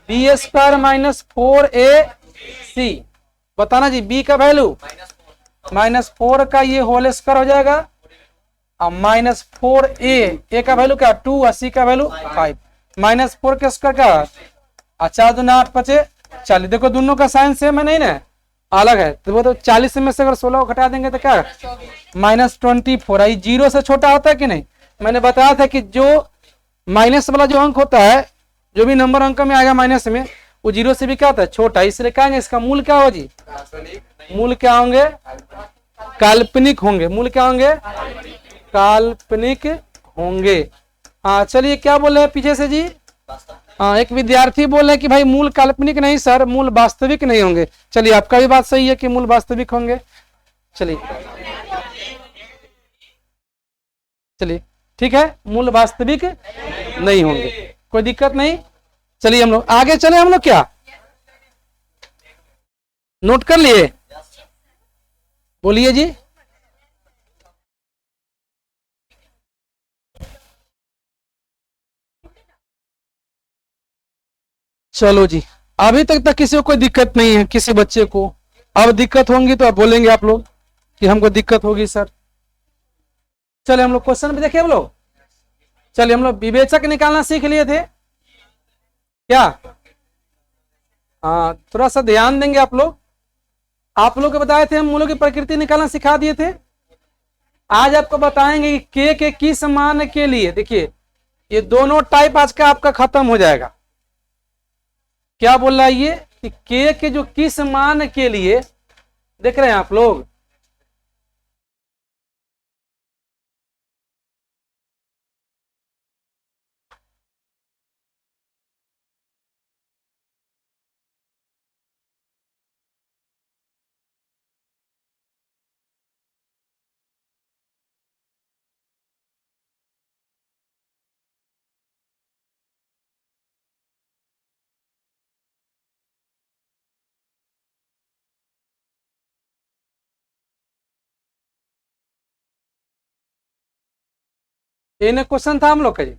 b square minus 4ac। बताना जी b का वैल्यू माइनस 4 का ये होल स्क्वायर हो जाएगा और माइनस 4a का वैल्यू क्या 2 और c का वैल्यू 5। माइनस 4 के स्क्वायर का 4 दूना 8 5 40। देखो दोनों का साइन सेम है नहीं ना, अलग है। तो वो तो 40 में से अगर 16 को घटा देंगे तो क्या माइनस 24 है। जीरो से छोटा होता है कि नहीं? मैंने बताया था कि जो माइनस वाला जो अंक होता है, जो भी नंबर अंक में आएगा माइनस में, वो जीरो से भी क्या होता है? छोटा। इसलिए कहेंगे इसका मूल क्या हो जी? मूल क्या होंगे? काल्पनिक होंगे। मूल क्या होंगे? काल्पनिक होंगे। हाँ चलिए क्या बोल रहे हैं पीछे से जी? हाँ एक विद्यार्थी बोल रहे हैं कि भाई मूल काल्पनिक नहीं सर, मूल वास्तविक नहीं होंगे। चलिए आपका भी बात सही है कि मूल वास्तविक होंगे। चलिए चलिए ठीक है, मूल वास्तविक नहीं होंगे, कोई दिक्कत नहीं। चलिए हम लोग आगे चले। हम लोग क्या नोट कर लिए? बोलिए जी। चलो जी, अभी तक किसी को कोई दिक्कत नहीं है किसी बच्चे को? अब दिक्कत होंगी तो अब बोलेंगे आप लोग कि हमको दिक्कत होगी सर। चले हम लोग क्वेश्चन भी देखे हम लोग। चलिए हम लोग विवेचक निकालना सीख लिए थे क्या? हाँ थोड़ा सा ध्यान देंगे आप लोग। आप लोग को बताए थे हम मूलों की प्रकृति निकालना सिखा दिए थे। आज आपको बताएंगे कि के किस मान के लिए, देखिए ये दोनों टाइप आज का आपका खत्म हो जाएगा। क्या बोल रहा है ये कि के जो किस मान के लिए, देख रहे हैं आप लोग? ये क्वेश्चन था हम लोग का जी।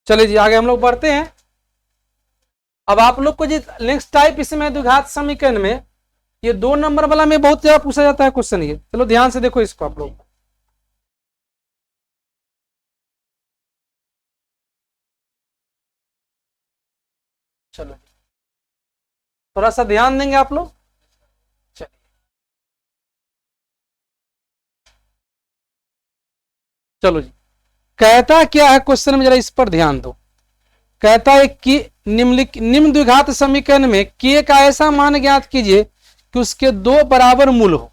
चलिए जी आगे हम लोग बढ़ते हैं। अब आप लोग को जी नेक्स्ट टाइप इसमें द्विघात समीकरण में ये 2 नंबर वाला में बहुत ज्यादा पूछा जाता है क्वेश्चन ये। चलो ध्यान से देखो इसको आप लोग। चलो थोड़ा सा ध्यान देंगे आप लोग। चलिए चलो जी, कहता क्या है क्वेश्चन में, जरा इस पर ध्यान दो। कहता है कि निम्न द्विघात समीकरण में के का ऐसा मान ज्ञात कीजिए कि उसके 2 बराबर मूल हो।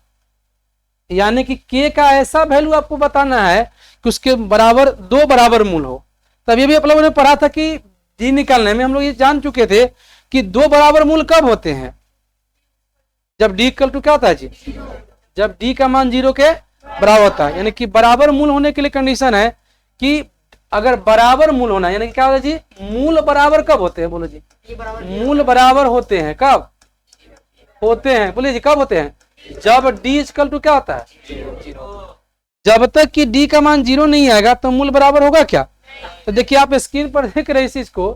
यानी कि के का ऐसा वैल्यू आपको बताना है कि उसके बराबर 2 बराबर मूल हो। तब ये भी आप लोगों ने पढ़ा था कि डी निकालने में हम लोग ये जान चुके थे कि 2 बराबर मूल कब होते हैं? जब डी इक्वल टू क्या होता है जी? जब डी का मान 0 के बराबर होता है। यानी कि बराबर मूल होने के लिए कंडीशन है कि अगर बराबर मूल होना, यानी कि क्या होता है जी? मूल बराबर कब होते हैं? बोलो जी। मूल बराबर होते हैं कब होते हैं? बोलिए जी कब होते हैं? जब डी इक्वल टू क्या होता है? 0। जब तक कि डी का मान 0 नहीं आएगा तो मूल बराबर होगा क्या? तो देखिए आप स्क्रीन पर देख रहे हैं इस चीज को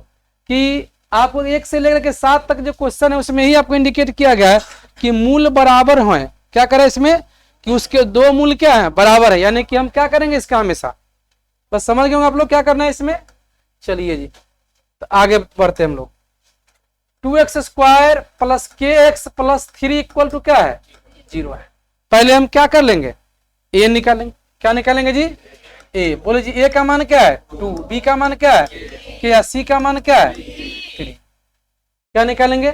कि आपको 1 से लेकर के 7 तक जो क्वेश्चन है उसमें ही आपको इंडिकेट किया गया है कि मूल बराबर हो। क्या करें इसमें कि उसके 2 मूल क्या है? बराबर है। यानी कि हम क्या करेंगे इसका हमेशा, बस समझ गए आप लोग क्या करना है इसमें। चलिए जी तो आगे बढ़ते हम लोग। 2x स्क्वायर प्लस के एक्स प्लस 3 इक्वल टू क्या है? 0 है। पहले हम क्या कर लेंगे? ए निकालेंगे। क्या निकालेंगे जी? ए। बोले जी ए का मान क्या है 2, बी का मान क्या है क्या, सी का मान क्या है 3। क्या निकालेंगे?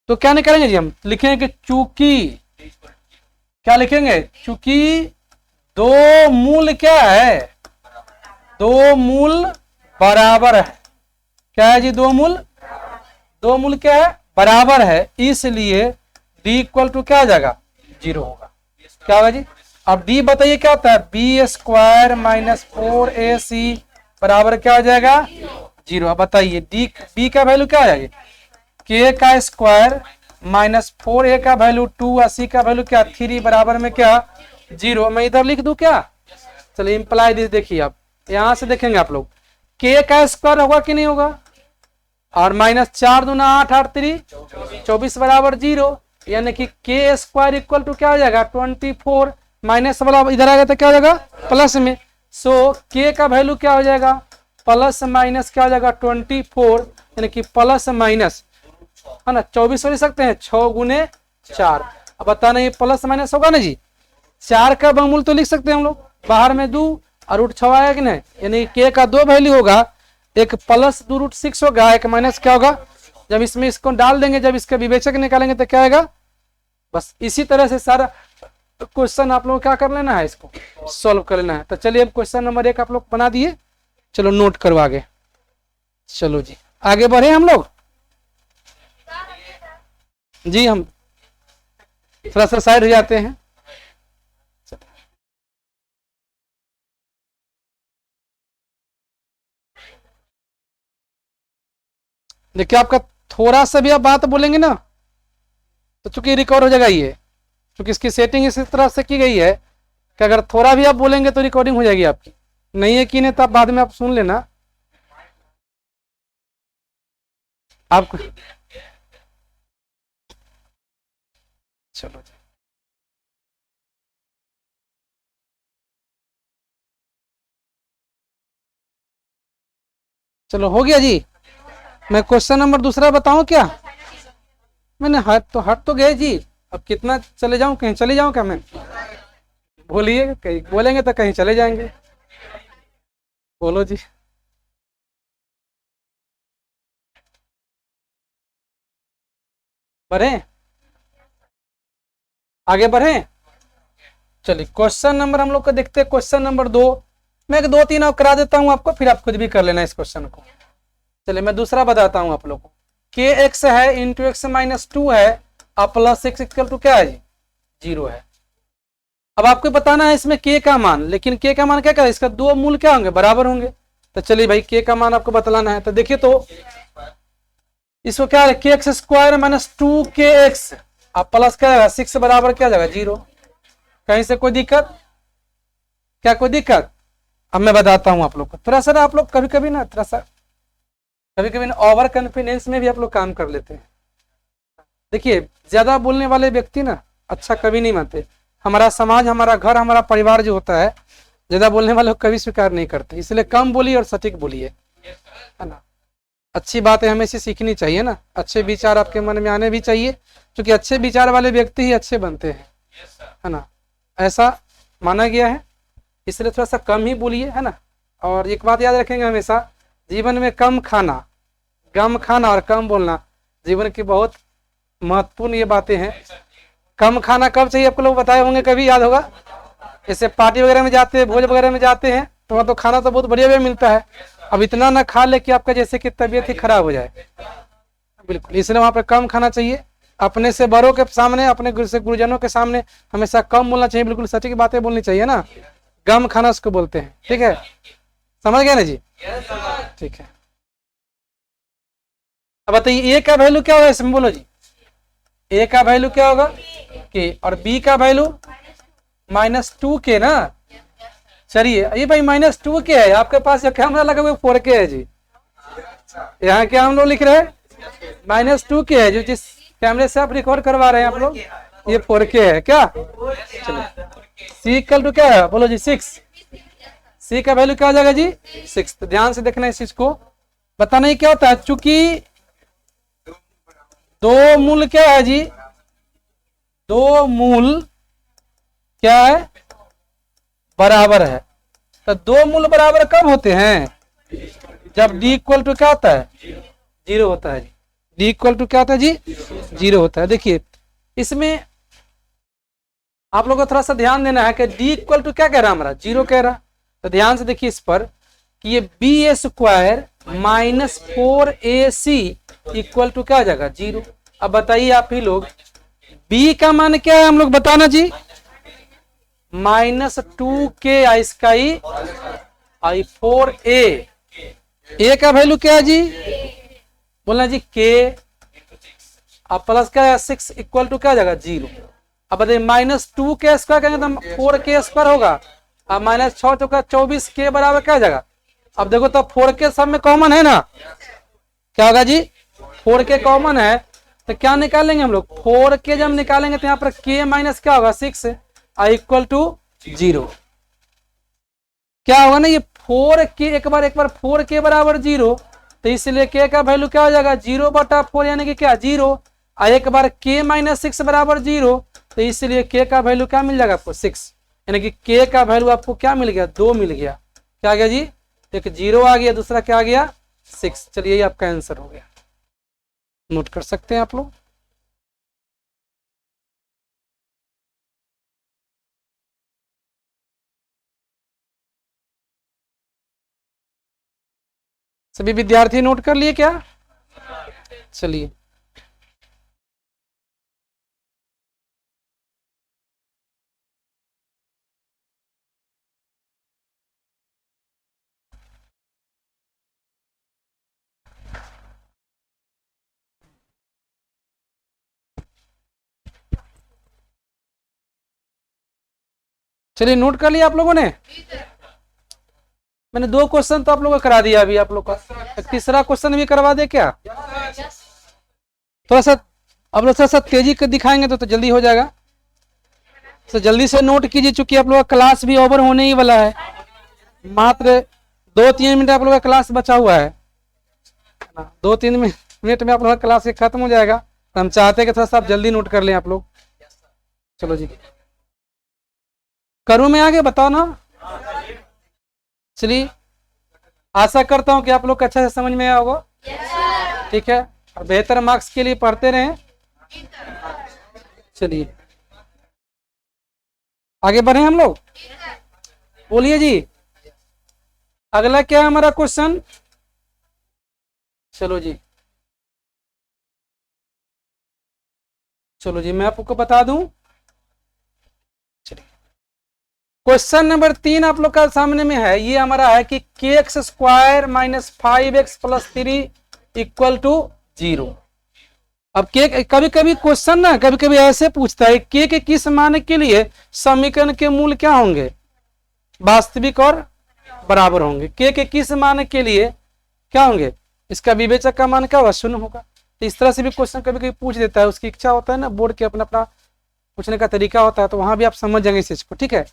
तो क्या निकालेंगे जी? हम लिखेंगे कि चूंकि, क्या लिखेंगे? चूंकि दो मूल क्या है, दो मूल बराबर है। क्या है जी? दो मूल क्या है? बराबर है, इसलिए डी इक्वल टू क्या आ जाएगा 0 होगा। क्या होगा जी? अब डी बताइए क्या होता है? बी स्क्वायर माइनस 4ac बराबर क्या हो जाएगा 0। अब बताइए डी बी का वैल्यू क्या आ जाएगी? के का स्क्वायर माइनस 4a का वैल्यू 2 और सी का वैल्यू क्या 3 बराबर में क्या 0। मैं इधर लिख दूं क्या? चलिए इंप्लाई दिस देखिए, आप यहां से देखेंगे आप लोग, के का स्क्वायर होगा कि नहीं होगा, और माइनस 4 दूना 8, 8 3 24 बराबर 0, यानी कि के स्क्वायर इक्वल टू क्या हो जाएगा 24, माइनस वाला इधर आएगा तो क्या हो जाएगा प्लस में। सो के का वैल्यू क्या हो जाएगा प्लस माइनस क्या हो जाएगा 24, यानी कि प्लस माइनस है ना 24 हो सकते हैं 6 गुने 4। अब बताना ये प्लस माइनस होगा ना जी, 4 का वर्गमूल तो लिख सकते हैं हम लोग, बाहर में 2 और रूट 6 आएगा कि नहीं, यानी के का दो वैल्यू होगा, एक प्लस 2 रूट 6 होगा, एक माइनस क्या होगा। जब इसमें इसको डाल देंगे, जब इसका विवेचक निकालेंगे तो क्या आएगा। बस इसी तरह से सारा क्वेश्चन आप लोग क्या कर लेना है, इसको सॉल्व कर लेना है। तो चलिए अब क्वेश्चन नंबर 1 आप लोग बना दिए, चलो नोट करो आगे। चलो जी आगे बढ़े हम लोग जी, हम थोड़ा सा साइड हो जाते हैं। देखिए आपका थोड़ा सा भी आप बात बोलेंगे ना तो चूंकि रिकॉर्ड हो जाएगा ये, क्योंकि इसकी सेटिंग इस तरह से की गई है कि अगर थोड़ा भी आप बोलेंगे तो रिकॉर्डिंग हो जाएगी आपकी, नहीं है कि नहीं तो आप बाद में आप सुन लेना आपको। चलो जी चलो हो गया जी। मैं क्वेश्चन नंबर दूसरा बताऊं क्या? मैंने हट तो गए जी, अब कितना चले जाऊं, कहीं चले जाऊं क्या मैं? बोलिए, कहीं बोलेंगे तो कहीं चले जाएंगे। बोलो जी। बढ़े, आगे बढ़े। चलिए क्वेश्चन नंबर हम लोग को देखते हैं, क्वेश्चन नंबर 2। मैं एक 2-3 और करा देता हूं आपको, फिर आप खुद भी कर लेना इस क्वेश्चन को। चलिए मैं दूसरा बताता हूं आप लोग को। के एक्स है इंटू एक्स माइनस 2 है और प्लस एक्स इक्वल टू क्या है जी 0 है। अब आपको बताना है इसमें के का मान, लेकिन के का मान क्या क्या, इसका दो मूल क्या होंगे बराबर होंगे। तो चलिए भाई के का मान आपको बतलाना है, तो देखिए तो इसको क्या है के एक्स स्क्वायर माइनस 2 के एक्स अब प्लस क्या जाएगा 6 बराबर क्या जाएगा 0। कहीं से कोई दिक्कत क्या, कोई दिक्कत? अब मैं बताता हूं आप लोग को, थोड़ा सा आप लोग कभी कभी ना थोड़ा सा कभी कभी ओवर कॉन्फिडेंस में भी आप लोग काम कर लेते हैं। देखिए ज्यादा बोलने वाले व्यक्ति ना अच्छा कभी नहीं मानते। हमारा समाज, हमारा घर, हमारा परिवार जो होता है, ज्यादा बोलने वाले कभी स्वीकार नहीं करते, इसलिए कम बोलिए और सटीक बोलिए, है ना। अच्छी बातें हमें से सीखनी चाहिए ना, अच्छे विचार आपके मन में आने भी चाहिए, क्योंकि अच्छे विचार वाले व्यक्ति ही अच्छे बनते हैं, है ना, ऐसा माना गया है। इसलिए थोड़ा सा कम ही बोलिए, है ना। और एक बात याद रखेंगे हमेशा, जीवन में कम खाना, कम खाना और कम बोलना जीवन की बहुत महत्वपूर्ण ये बातें हैं। कम खाना कब चाहिए आपको लोग बताए होंगे, कभी याद होगा, जैसे पार्टी वगैरह में जाते हैं, भोज वगैरह में जाते हैं, तो वहाँ तो खाना तो बहुत बढ़िया भी मिलता है। अब इतना ना खा ले कि आपका जैसे कि तबीयत ही खराब हो जाए, बिल्कुल। इसलिए वहाँ पे कम खाना चाहिए। अपने से बड़ों के सामने, अपने गुरुजनों के सामने हमेशा कम बोलना चाहिए, बिल्कुल सटीक बातें बोलनी चाहिए ना। गम खाना उसको बोलते हैं, ठीक है, समझ गए ना जी? ठीक है। अब बताइए ए का वैल्यू क्या होगा इसमें, बोलो जी। ए का वैल्यू क्या होगा के, और बी का वैल्यू -2 के ना। चलिए ये भाई -2 के है, आपके पास जो कैमरा लगा हुआ 4 के है जी। यहाँ क्या हम लोग लिख रहे हैं -2 के है, जो जिस कैमरे से आप रिकॉर्ड करवा रहे हैं आप लोग, ये 4 के है क्या। चलिए सी इक्वल टू क्या है, बोलो जी 6। सी का वैल्यू क्या हो जाएगा जी 6। तो ध्यान से देखना इस चीज को, बताना ही क्या होता है, चूंकि दो मूल क्या है जी, दो मूल क्या है, बराबर है। तो दो मूल बराबर कब होते हैं, जब डी इक्वल टू क्या होता है, जीरो होता है जी। डी इक्वल टू क्या होता है जी, जीरो होता है। देखिए इसमें आप लोगों को थोड़ा सा ध्यान देना है कि डी इक्वल टू क्या कह रहा है हमारा, जीरो कह रहा। तो ध्यान से देखिए इस पर कि ये B A square minus 4ac equal to क्या आ जाएगा, जीरो। अब बताइए आप ही लोग, b का मान क्या है हम लोग बताना जी, -2k आई स्काई आई 4a। का वैल्यू क्या है जी, बोलना जी k, अब प्लस क्या है 6 इक्वल टू क्या आ जाएगा, जीरो। अब बताइए -2k स्क्वायर करेंगे तो 4k स्क्वायर होगा, अब -6 चौका 24k बराबर क्या आ जाएगा। अब देखो तो 4k सब में कॉमन है ना, क्या होगा जी, 4k कॉमन है तो क्या निकालेंगे हम लोग, 4k जब निकालेंगे तो यहाँ पर k माइनस क्या होगा 6 आई इक्वल टू जीरो। क्या होगा ना, ये 4k एक बार 4k बराबर जीरो, तो इसलिए k का वैल्यू क्या हो जाएगा, 0/4 यानी कि क्या, जीरो। और एक बार k माइनस 6 बराबर जीरो, तो इसलिए k का वैल्यू क्या मिल जाएगा आपको, 6। यानी कि k का वैल्यू आपको क्या मिल गया, 2 मिल गया। क्या आ गया जी, एक जीरो आ गया, दूसरा क्या आ गया 6। चलिए ये आपका आंसर हो गया, नोट कर सकते हैं आप लोग। सभी विद्यार्थी नोट कर लिए क्या, चलिए चलिए नोट कर लिया आप लोगों ने। मैंने 2 क्वेश्चन तो आप लोगों को करा दिया अभी, आप लोग का एक तीसरा क्वेश्चन भी करवा दे क्या, थोड़ा सा अब लोग थोड़ा सा तेजी कर दिखाएंगे तो जल्दी हो जाएगा। तो जल्दी से नोट कीजिए, चूंकि आप लोग का क्लास भी ओवर होने ही वाला है, मात्र 2-3 मिनट आप लोग का क्लास बचा हुआ है, 2-3 मिनट में आप लोग का क्लास खत्म हो जाएगा। तो हम चाहते हैं कि थोड़ा सा आप जल्दी नोट कर लें आप लोग। चलो जी, करूँ मैं आगे, बताओ ना। चलिए आशा करता हूं कि आप लोग को अच्छा से समझ में आया होगा, ठीक है, और बेहतर मार्क्स के लिए पढ़ते रहें। चलिए आगे बढ़े हम लोग, बोलिए जी अगला क्या है हमारा क्वेश्चन। चलो जी, चलो जी मैं आपको बता दूं। चलिए क्वेश्चन नंबर 3 आप लोग का सामने में है, ये हमारा है कि kx square minus 5x plus 3 equal to 0। अब के कभी कभी क्वेश्चन ना कभी कभी ऐसे पूछता है के किस मान के लिए समीकरण के मूल क्या होंगे, वास्तविक और बराबर होंगे। के किस मान के लिए क्या होंगे, इसका विवेचक का मान क्या होगा, शून्य होगा। तो इस तरह से भी क्वेश्चन कभी कभी पूछ देता है, उसकी इच्छा होता है ना, बोर्ड के अपना अपना पूछने का तरीका होता है, तो वहां भी आप समझ जाएंगे इस चीज को, ठीक है।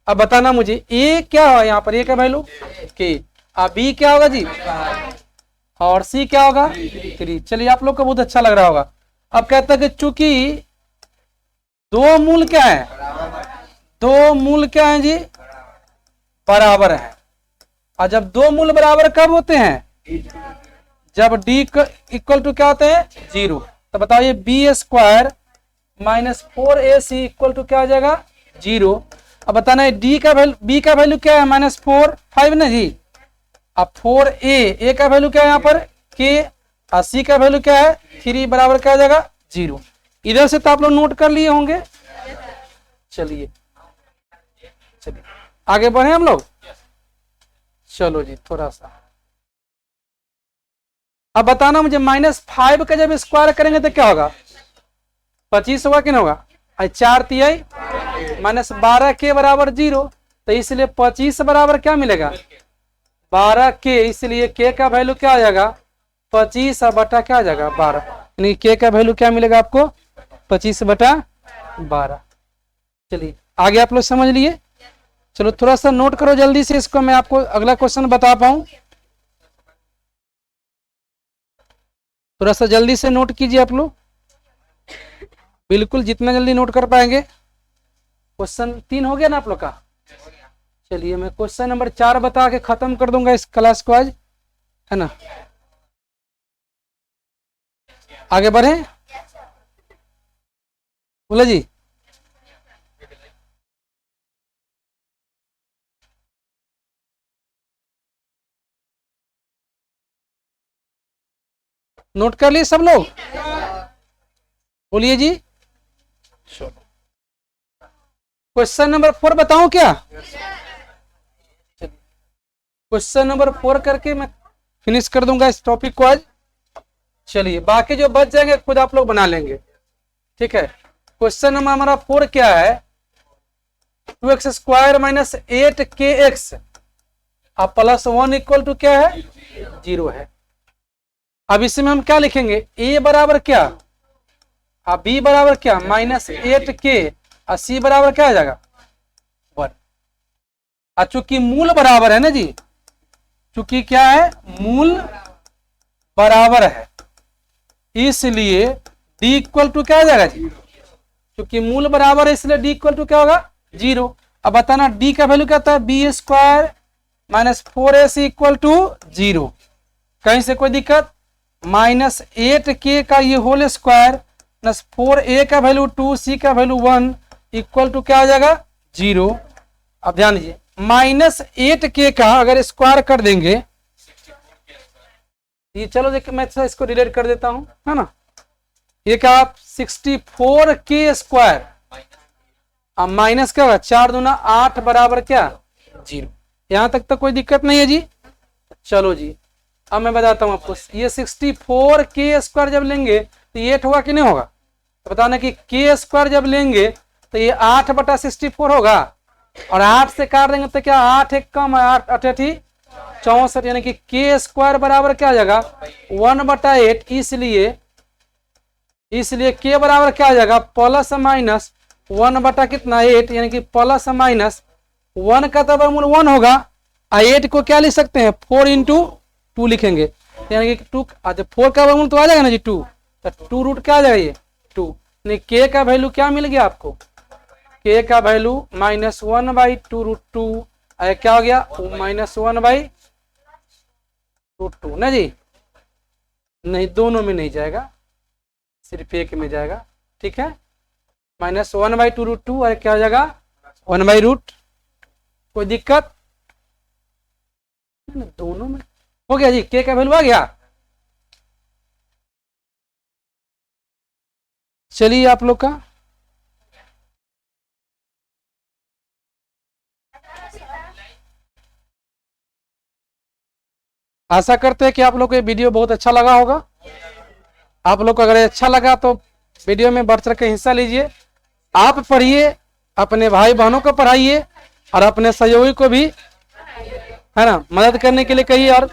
अब बताना मुझे ए क्या है, यहाँ पर ए का वैल्यू के, अब बी क्या होगा जी, और सी क्या होगा 3। चलिए आप लोग को बहुत अच्छा लग रहा होगा। अब कहता है कि चूंकि दो मूल क्या है, दो मूल क्या है जी, बराबर है। और जब दो मूल बराबर कब होते हैं, जब डी इक्वल टू क्या होते हैं, 0। तो बताइए B square minus 4ac equal to क्या आ जाएगा, 0। अब बताना है डी का वैल्यू, बी का वैल्यू क्या है, -4 5 ना जी। अब 4a का वैल्यू क्या है यहाँ पर k, और c का वैल्यू क्या है 3 बराबर क्या आ जाएगा 0। इधर से तो आप लोग नोट कर लिए होंगे। चलिए चलिए आगे बढ़े हम लोग। चलो जी थोड़ा सा अब बताना मुझे, -5 का जब स्क्वायर करेंगे तो क्या होगा, 25 होगा कि नहीं होगा, 4 तिहाई -12 के बराबर 0। तो इसलिए 25 बराबर क्या मिलेगा, 12 के, इसलिए के का वैल्यू क्या आ जाएगा 25 बटा क्या आ जाएगा 12, यानी के का वैल्यू क्या मिलेगा आपको 25/12। चलिए आगे आप लोग समझ लिए। चलो थोड़ा सा नोट करो जल्दी से इसको, मैं आपको अगला क्वेश्चन बता पाऊं। थोड़ा सा जल्दी से नोट कीजिए आप लोग, बिल्कुल जितना जल्दी नोट कर पाएंगे। क्वेश्चन 3 हो गया ना आप लोग का। चलिए मैं क्वेश्चन नंबर 4 बता के खत्म कर दूंगा इस क्लास को आज, है ना। आगे बढ़े, बोला जी। नोट कर लिए सब लोग, बोलिए जी। क्वेश्चन नंबर 4 बताऊं क्या? क्वेश्चन नंबर 4 करके मैं फिनिश कर दूंगा इस टॉपिक को आज। चलिए बाकी जो बच जाएंगे खुद आप लोग बना लेंगे, ठीक है। क्वेश्चन नंबर हमारा 4 क्या है? 2x² माइनस 8kx अब प्लस 1 इक्वल टू क्या है? 0 है। अब इसमें हम क्या लिखेंगे? a बराबर क्या, अब b बराबर क्या, -8k, और c बराबर क्या आ जाएगा? 1। और चूंकि मूल बराबर है ना जी, चूंकि क्या है, मूल बराबर है, इसलिए d इक्वल टू क्या आ जाएगा जी? चूंकि मूल बराबर है इसलिए d इक्वल टू क्या होगा? 0। अब बताना d का वैल्यू क्या था? b² minus 4ac equal to 0। कहीं से कोई दिक्कत? -8k का ये होल स्क्वायर प्लस 4a का वैल्यू 2, c का वैल्यू 1 इक्वल टू क्या आ जाएगा? 0। अब ध्यान दीजिए, -8k का अगर स्क्वायर कर देंगे, ये चलो देखिए मैं इसको डिलीट कर देता हूं, है ना। ये क्या, आप 64k² अब माइनस क्या होगा? 4 दूना 8 बराबर क्या? 0। यहां तक तो कोई दिक्कत नहीं है जी। चलो जी अब मैं बताता हूं आपको, ये 64k² जब लेंगे तो ये 8 होगा कि नहीं होगा? तो बताना कि k² जब लेंगे तो ये 8/64 होगा, और 8 से काट देंगे तो क्या, 8 एक कम है, 8 8 64, यानी कि k² बराबर क्या आ जाएगा? 1/8। इसलिए k बराबर क्या आ जाएगा? प्लस माइनस 1 बटा कितना? 8, यानी कि प्लस माइनस 1 का तो वर्गमूल 1 होगा, और 8 को क्या लिख सकते हैं? 4 इंटू 2 लिखेंगे, यानी कि 2, 4 का वर्गमूल तो आ जाएगा ना जी 2, तो 2 रूट क्या आ जाएगा? ये 2। नहीं, k का वैल्यू क्या मिल गया आपको? k का वैल्यू -1/2√2 क्या हो गया? -1/√2 ना जी। नहीं, दोनों में नहीं जाएगा, सिर्फ एक में जाएगा, ठीक है। -1/2√2 और क्या हो जाएगा? 1/√। कोई दिक्कत? दोनों में हो गया जी, k का वैल्यू आ गया। चलिए आप लोग का आशा करते हैं कि आप लोग को ये वीडियो बहुत अच्छा लगा होगा। आप लोग को अगर अच्छा लगा तो वीडियो में बढ़ चढ़ के हिस्सा लीजिए, आप पढ़िए, अपने भाई बहनों को पढ़ाइए, और अपने सहयोगी को भी, है ना, मदद करने के लिए कहिए। और